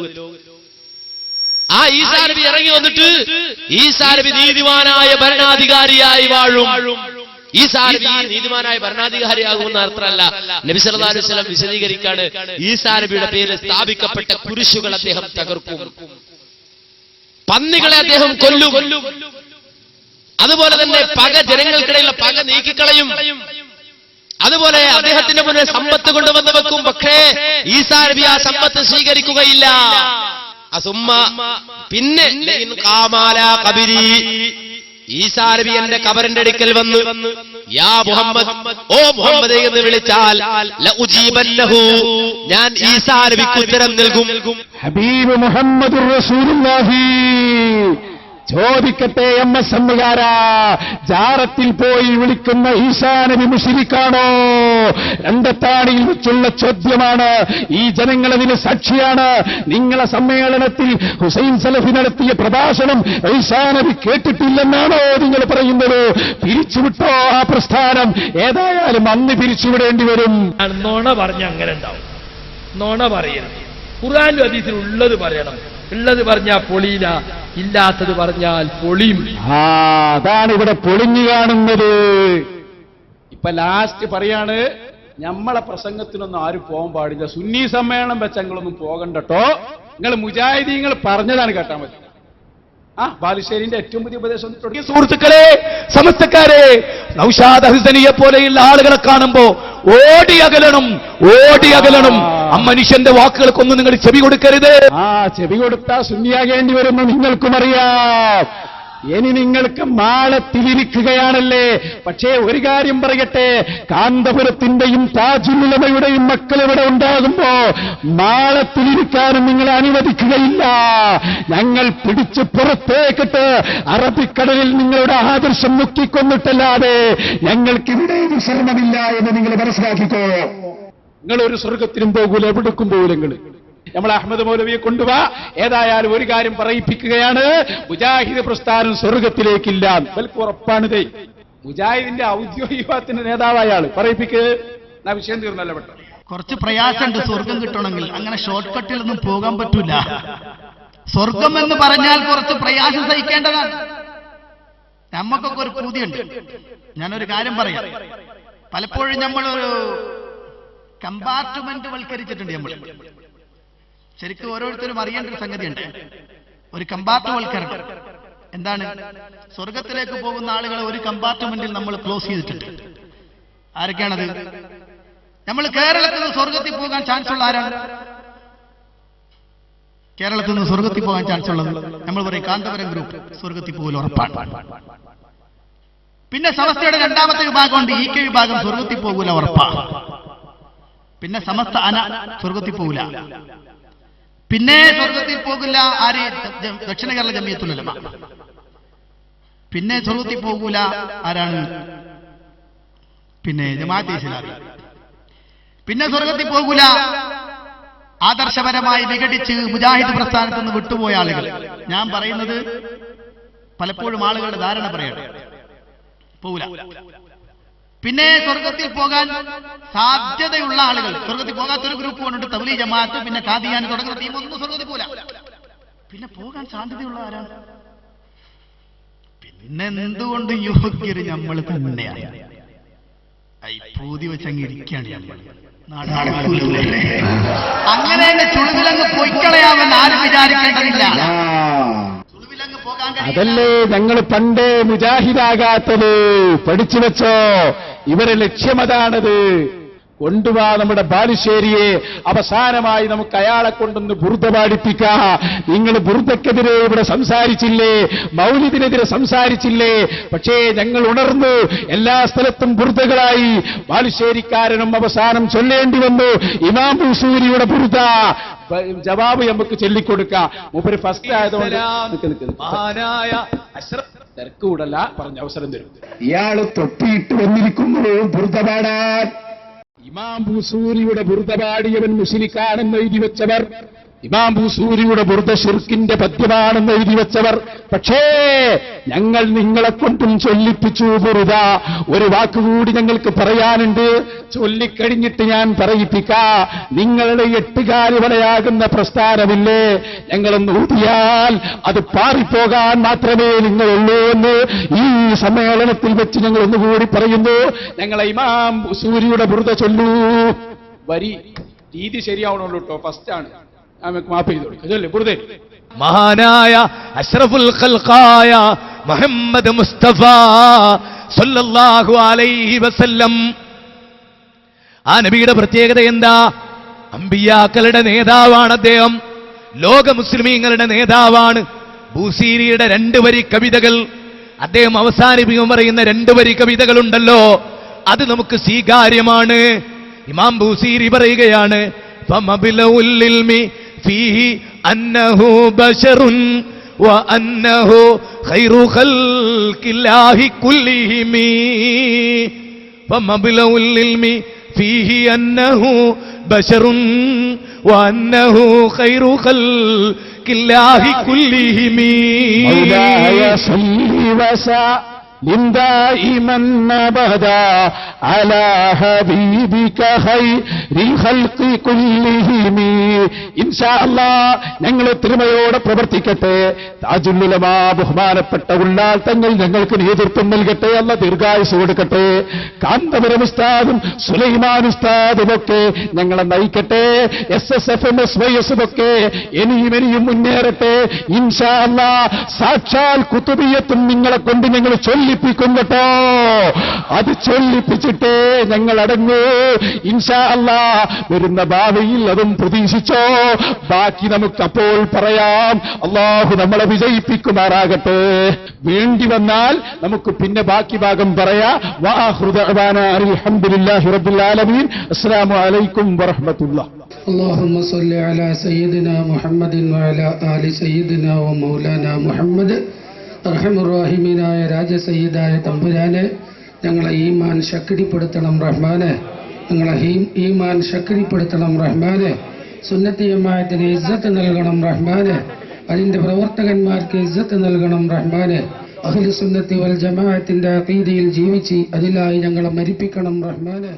Speaker 11: ആ ഈസാ നബി ഇറങ്ങി വന്നിട്ട് ഈസാ നബി നീതിമാനായ ഭരണാധികാരിയായി വാഴും. ഈസാ നബി നീതിമാനായ ഭരണാധികാരിയാകുമെന്ന അർത്ഥമല്ല. നബി സല്ലല്ലാഹു അലൈഹി വസല്ലം വിശദീകരിക്കാണ്. ഈസാ നബിയുടെ പേരിൽ സ്ഥാപിക്കപ്പെട്ട കുരിശുകൾ അദ്ദേഹം തകർക്കും, പന്നികളെ അദ്ദേഹം കൊല്ലും, അതുപോലെ തന്നെ പക, ജനങ്ങൾക്കിടയിലുള്ള പക നീക്കിക്കളയും. അതുപോലെ അദ്ദേഹത്തിന്റെ മുന്നിൽ സമ്പത്ത് കൊണ്ടുവന്ന് വെക്കും. പക്ഷേ ഈസാ നബി ആ സമ്പത്ത് സ്വീകരിക്കുകയില്ല. അസുമ്മ പിന്നെ ലഇൻ ഖാമാല ഖബരി, ഈസാ നബി എന്റെ ഖബറിന്റെ അടുക്കൽ വന്ന് യാ മുഹമ്മദ്, ഓ മുഹമ്മദ് എന്ന് വിളിച്ചാൽ ലഉജീബന്നഹു, ഞാൻ ഈസാ നബിക്ക് ഉത്തരം നൽകും.
Speaker 1: ഹബീബ് മുഹമ്മദുർ റസൂലുള്ളാഹി ചോദിക്കട്ടെ, എമ്മസമ്മുകാരാ, ജാറത്തിൽ പോയി വിളിക്കുന്ന ഈസാ നബി മുശ്രിക്കാണോ? രണ്ടത്താണിയിൽ വെച്ചുള്ള ചോദ്യമാണ്. ഈ ജനങ്ങളതിന് സാക്ഷിയാണ്. നിങ്ങളെ സമ്മേളനത്തിൽ ഹുസൈൻ സലഫി നടത്തിയ പ്രഭാഷണം ഈസാ നബി കേട്ടിട്ടില്ലെന്നാണോ നിങ്ങൾ പറയുന്നത്? പിരിച്ചുവിട്ടോ ആ പ്രസ്ഥാനം? ഏതായാലും അന്ന് പിരിച്ചുവിടേണ്ടി വരും.
Speaker 9: നോണ പറഞ്ഞ അങ്ങനെ ഉണ്ടാവും. നോണ പറയരുത്. ഖുർആനിലും ഹദീസിലും ഉള്ളത് പറയണം. ഉള്ളത് പറഞ്ഞാൽ പൊളിയില്ല, ഇല്ലാത്തത് പറഞ്ഞാൽ പൊളിയും.
Speaker 1: അതാണ് ഇവിടെ പൊളിഞ്ഞു കാണുന്നത്. ഇപ്പൊ ലാസ്റ്റ് പറയാണ്, നമ്മളെ പ്രസംഗത്തിനൊന്നും ആരും പോകാൻ പാടില്ല, സുന്നി സമ്മേളനം വെച്ച നിങ്ങളൊന്നും പോകണ്ടട്ടോ, നിങ്ങൾ മുജാഹിദീങ്ങൾ പറഞ്ഞതാണ് കേട്ടാൽ മതി. ബാലുശ്ശേരിന്റെ ഏറ്റവും പുതിയ ഉപദേശം.
Speaker 2: സുഹൃത്തുക്കളെ, സമസ്തക്കാരെ, നൗഷാദ് ഹുസൈനിയെ പോലെയുള്ള ആളുകളെ കാണുമ്പോ ഓടി അകലണം. ആ മനുഷ്യന്റെ വാക്കുകൾക്കൊന്നും നിങ്ങൾ ചെവി കൊടുക്കരുത്.
Speaker 1: ചെവി കൊടുത്താ സുന്നിയാകേണ്ടി വരുമെന്ന് നിങ്ങൾക്കും അറിയാം. ഇനി നിങ്ങൾക്ക് മാളത്തിലിരിക്കുകയാണല്ലേ. പക്ഷേ ഒരു കാര്യം പറയട്ടെ, കാന്തപുരത്തിന്റെയും താജുൽ ഉലമയുടെയും മക്കൾ ഇവിടെ ഉണ്ടാകുമ്പോ മാളത്തിലിരിക്കാനും നിങ്ങൾ അനുവദിക്കുകയില്ല. ഞങ്ങൾ പിടിച്ച് പുറത്തേക്കിട്ട് അറബിക്കടലിൽ നിങ്ങളുടെ ആദർശം മുക്കിക്കൊന്നിട്ടല്ലാതെ ഞങ്ങൾക്കിവിടെ വിശ്രമമില്ല എന്ന് നിങ്ങൾ മനസ്സിലാക്കിക്കോ. നിങ്ങൾ ഒരു സ്വർഗത്തിനും പോകൂല, എവിടേക്കും പോകൂല. നമ്മൾ അഹമ്മദ് മൗലവിയെ കൊണ്ടുപോവാ. ഏതായാലും ഒരു കാര്യം പറയിപ്പിക്കുകയാണ്, മുജാഹിദ് പ്രസ്ഥാനം സ്വർഗത്തിലേക്കില്ല. ബൽക്ക് ഉറപ്പാണിതേ. മുജാഹിദിന്റെ ഔദ്യോഗികത്തിന്റെ നേതാവായ ആള് പറയിപ്പിക്ക്. വിഷയം തീർന്നല്ല. പെട്ടെന്ന്
Speaker 12: കുറച്ച് പ്രയാസമുണ്ട് സ്വർഗം കിട്ടണമെങ്കിൽ. അങ്ങനെ ഷോർട്ട് കട്ടിലൊന്നും പോകാൻ പറ്റൂല. സ്വർഗം എന്ന് പറഞ്ഞാൽ കുറച്ച് പ്രയാസം സഹിക്കേണ്ടതാണ്. നമുക്കൊക്കെ ഒരു പൂതിയുണ്ട്. ഞാനൊരു കാര്യം പറയാം. പലപ്പോഴും നമ്മളൊരു കമ്പാർട്ട്മെന്റ് വൽക്കരിച്ചിട്ടുണ്ട്. നമ്മൾ ശരിക്കും ഓരോരുത്തരും അറിയേണ്ട ഒരു സംഗതിയുണ്ട്, ഒരു കമ്പാർട്ട്മെന്റ്. എന്താണ്? സ്വർഗത്തിലേക്ക് പോകുന്ന ആളുകളെ ഒരു കമ്പാർട്ട്മെന്റിൽ നമ്മൾ ക്ലോസ് ചെയ്തിട്ടുണ്ട്. ആരൊക്കെയാണത്? നമ്മൾ കേരളത്തിൽ നിന്ന് സ്വർഗത്തിൽ പോകാൻ ചാൻസ് ഉള്ള ആരാണ്? കേരളത്തിൽ നിന്ന് സ്വർഗത്തിൽ പോകാൻ ചാൻസ് ഉള്ളത് നമ്മൾ പറയും കാന്തപുരം ഗ്രൂപ്പ് സ്വർഗത്തിൽ പോകൽ ഉറപ്പാണ്. പിന്നെ സമസ്തയുടെ രണ്ടാമത്തെ വിഭാഗമുണ്ട്, EK വിഭാഗം, സ്വർഗത്തിൽ പോകൂല ഉറപ്പാണ്. പിന്നെ സമസ്ത അന സ്വർഗത്തിൽ പോകില്ല. പിന്നെ സ്വർഗത്തിൽ പോകില്ല ആര്? ദക്ഷിണ കേരള ജമിയത്തുൽ ഉലമ. പിന്നെ സ്വർഗത്തിൽ പോകൂല ആരാണ്? പിന്നെ ജമാഅത്തെ ഇസ്ലാമി. പിന്നെ സ്വർഗത്തിൽ പോകൂല ആദർശപരമായി വിഘടിച്ച് മുജാഹിദ് പ്രസ്ഥാനത്ത് നിന്ന് വിട്ടുപോയ ആളുകൾ. ഞാൻ പറയുന്നത് പലപ്പോഴും ആളുകളുടെ ധാരണ പറയട്ടെ, പോകൂല. പിന്നെ സ്വർഗത്തിൽ പോകാൻ സാധ്യതയുള്ള ആളുകൾ, സ്വർഗത്തിൽ പോകാത്തൊരു ഗ്രൂപ്പ് കൊണ്ടിട്ട് തബ്ലീഗ് ജമാഅത്ത്, പിന്നെ ഖാദിയാൻ തുടങ്ങുന്ന ടീം ഒന്നും സ്വർഗത്തിൽ പോകില്ല. പിന്നെ പോകാൻ സാധ്യതയുള്ള ആരാണ്? പിന്നെ എന്തുകൊണ്ട് യോഗ്യര് നമ്മൾ തന്നെയാണ്. പൂതി വെച്ചങ്ങിരിക്കുകയാണ് അങ്ങനെ തന്നെ ചുളുവിലങ്ങ് പൊയ്ക്കളയാമെന്ന് ആരും വിചാരിക്കേണ്ടതില്ല.
Speaker 1: അതല്ലേ ഞങ്ങൾ പണ്ടേ മുജാഹിദാകാത്തത്. പഠിച്ചു വെച്ചോ, ഇവരെ ലക്ഷ്യമതാണത്. കൊണ്ടുവാ നമ്മുടെ ബാലുശ്ശേരിയെ. അവസാനമായി നമുക്ക് അയാളെ കൊണ്ടൊന്ന് ബുർദ പാടിപ്പിക്കാം. നിങ്ങൾ ബുർദക്കെതിരെ ഇവിടെ സംസാരിച്ചില്ലേ, മൗലിദിനെതിരെ സംസാരിച്ചില്ലേ? പക്ഷേ ഞങ്ങൾ ഉണർന്നു. എല്ലാ സ്ഥലത്തും ബുർദകളായി. ബാലുശ്ശേരിക്കാരനും അവസാനം ചൊല്ലേണ്ടി വന്നു ഇമാം ബൂസൂരിയുടെ ബുർദ. ജവാബ് നമുക്ക് ചൊല്ലിക്കൊടുക്കാം. മൂപ്പര് ഫസ്റ്റ് ആയതുകൊണ്ട് തിരക്കൂടല്ല, പറഞ്ഞ അവസരം തരും. ഇയാള് തൊപ്പിയിട്ട് വന്നിരിക്കുന്നു ബുർദ പാടാൻ. ഇമാം ബൂസൂരിയുടെ ബുർദ പാടിയവൻ മുശ്രിക്കാണെന്ന് എഴുതി വെച്ചവർ, ഇമാം ബൂസൂരിയുടെ ബുർദ ശിർക്കിന്റെ പദ്യമാണെന്ന് എഴുതി വെച്ചവർ. പക്ഷേ ഞങ്ങൾ നിങ്ങളെ കൊണ്ടും ചൊല്ലിപ്പിച്ചു ബുർദ. ഒരു വാക്കുകൂടി ഞങ്ങൾക്ക് പറയാനുണ്ട്, ചൊല്ലിക്കഴിഞ്ഞിട്ട് ഞാൻ പറയിപ്പിക്കാ. നിങ്ങളുടെ എട്ടുകാലി വലയാകുന്ന പ്രസ്ഥാനമില്ലേ, ഞങ്ങളൊന്ന് ഊതിയാൽ അത് പാറിപ്പോകാൻ മാത്രമേ നിങ്ങളുള്ളൂ എന്ന് ഈ സമ്മേളനത്തിൽ വെച്ച് ഞങ്ങൾ ഒന്നുകൂടി പറയുന്നു. ഞങ്ങളെ ഇമാം ബൂസൂരിയുടെ ബുർദ ചൊല്ലൂ. വരി രീതി ശരിയാവണുള്ളൂ കേട്ടോ, ഫസ്റ്റാണ്. മാപ്പ് ചെയ്ത് കൊടുക്കുക.
Speaker 2: മഹാനായ അഷ്റഫുൽ ഖൽഖായ മുഹമ്മദ് മുസ്തഫ സല്ലല്ലാഹു അലൈഹി വസല്ലം. ആ നബിയുടെ പ്രത്യേകത എന്താ? അമ്പിയാക്കളുടെ നേതാവാണ് അദ്ദേഹം. ലോക മുസ്ലിമീങ്ങളുടെ നേതാവാണ്. ബൂസീരിയുടെ 2 വരി കവിതകൾ അദ്ദേഹം അവസാനിപ്പിക്കും പറയുന്ന 2 വരി കവിതകളുണ്ടല്ലോ, അത് നമുക്ക് സ്വീകാര്യമാണ്. ഇമാം ബൂസീരി പറയുകയാണ്, ഫമബ്ലഉൽ ഇൽമി ഫീഹി അന്നഹു ബശറുൻ വഅന്നഹു ഖൈറു ഖൽഖില്ലാഹി കുല്ലിഹിം. ഫമബ്ലഉൽ ഇൽമി ഫീഹി അന്നഹു ബശറുൻ വഅന്നഹു ഖൈറു ഖൽഖില്ലാഹി കുല്ലിഹിം.
Speaker 1: മൗലായ സല്ലി وسلم دائما أبدا على حبيبك خير الخلق كلهم. ഇൻഷാ അല്ലാഹ് ഞങ്ങൾ തിരുമയോടെ പ്രവർത്തിക്കട്ടെ. താജുൽ ഉലമാ ബഹുമാനപ്പെട്ട ഉള്ളാൾ തങ്ങൾ ഞങ്ങൾക്ക് നേതൃത്വം നൽകട്ടെ. അല്ല ദീർഘായുസ് കൊടുക്കട്ടെ. കാന്തപുരം ഉസ്താദും സുലൈമാൻ ഉസ്താദും ഒക്കെ ഞങ്ങളെ നയിക്കട്ടെ. SSFM SYS ഒക്കെ ഇനിയും മുന്നേറട്ടെ. ഇൻഷാ അല്ലാഹ് സാക്ഷാൽ കുതുബിയത്തും നിങ്ങളെ കൊണ്ട് ഞങ്ങൾ ചൊല്ലിപ്പിക്കും കേട്ടോ. അത് ചൊല്ലിപ്പിച്ചിട്ടേ ഞങ്ങൾ അടങ്ങൂ. ഇൻഷാ അല്ലാഹ് വരുന്ന ഭാവിയിൽ അതും പ്രതീക്ഷിച്ചോ. ബാക്കി നമുക്കപ്പോൾ പറയാം. അല്ലാഹു നമ്മളെ വിജയിപ്പിക്കുമാറാകട്ടെ. വേണ്ടി വന്നാൽ നമുക്ക് പിന്നെ ബാക്കി ഭാഗം പറയാം. വആഖിറു ദഅവാനാ അൽഹംദുലില്ലാഹി റബ്ബിൽ ആലമീൻ. അസ്സലാമു അലൈക്കും വറഹ്മത്തുള്ളാഹി.
Speaker 13: اللهم صل على سيدنا محمد وعلى آل سيدنا ومولانا محمد. റഹ്മുറാഹിമീനായ രാജസയ്യിദായ തമ്പുരാനെ, ഞങ്ങളെ ഈമാൻ ശക്തിപ്പെടുത്തണം റഹ്മാനെ. ഞങ്ങളെ ഈമാൻ ശക്തിപ്പെടുത്തണം റഹ്മാനെ. സുന്നത്തി ജമാഅത്തിന് ഇസ്സത്ത് നൽകണം റഹ്മാനെ. അതിന്റെ പ്രവർത്തകന്മാർക്ക് ഇസ്സത്ത് നൽകണം റഹ്മാനെ. അഹ്ലു സുന്നത്തി വൽ ജമാഅത്തിന്റെ അഖീദയിൽ ജീവിച്ച് അതിലായി ഞങ്ങളെ മരിപ്പിക്കണം റഹ്മാനെ.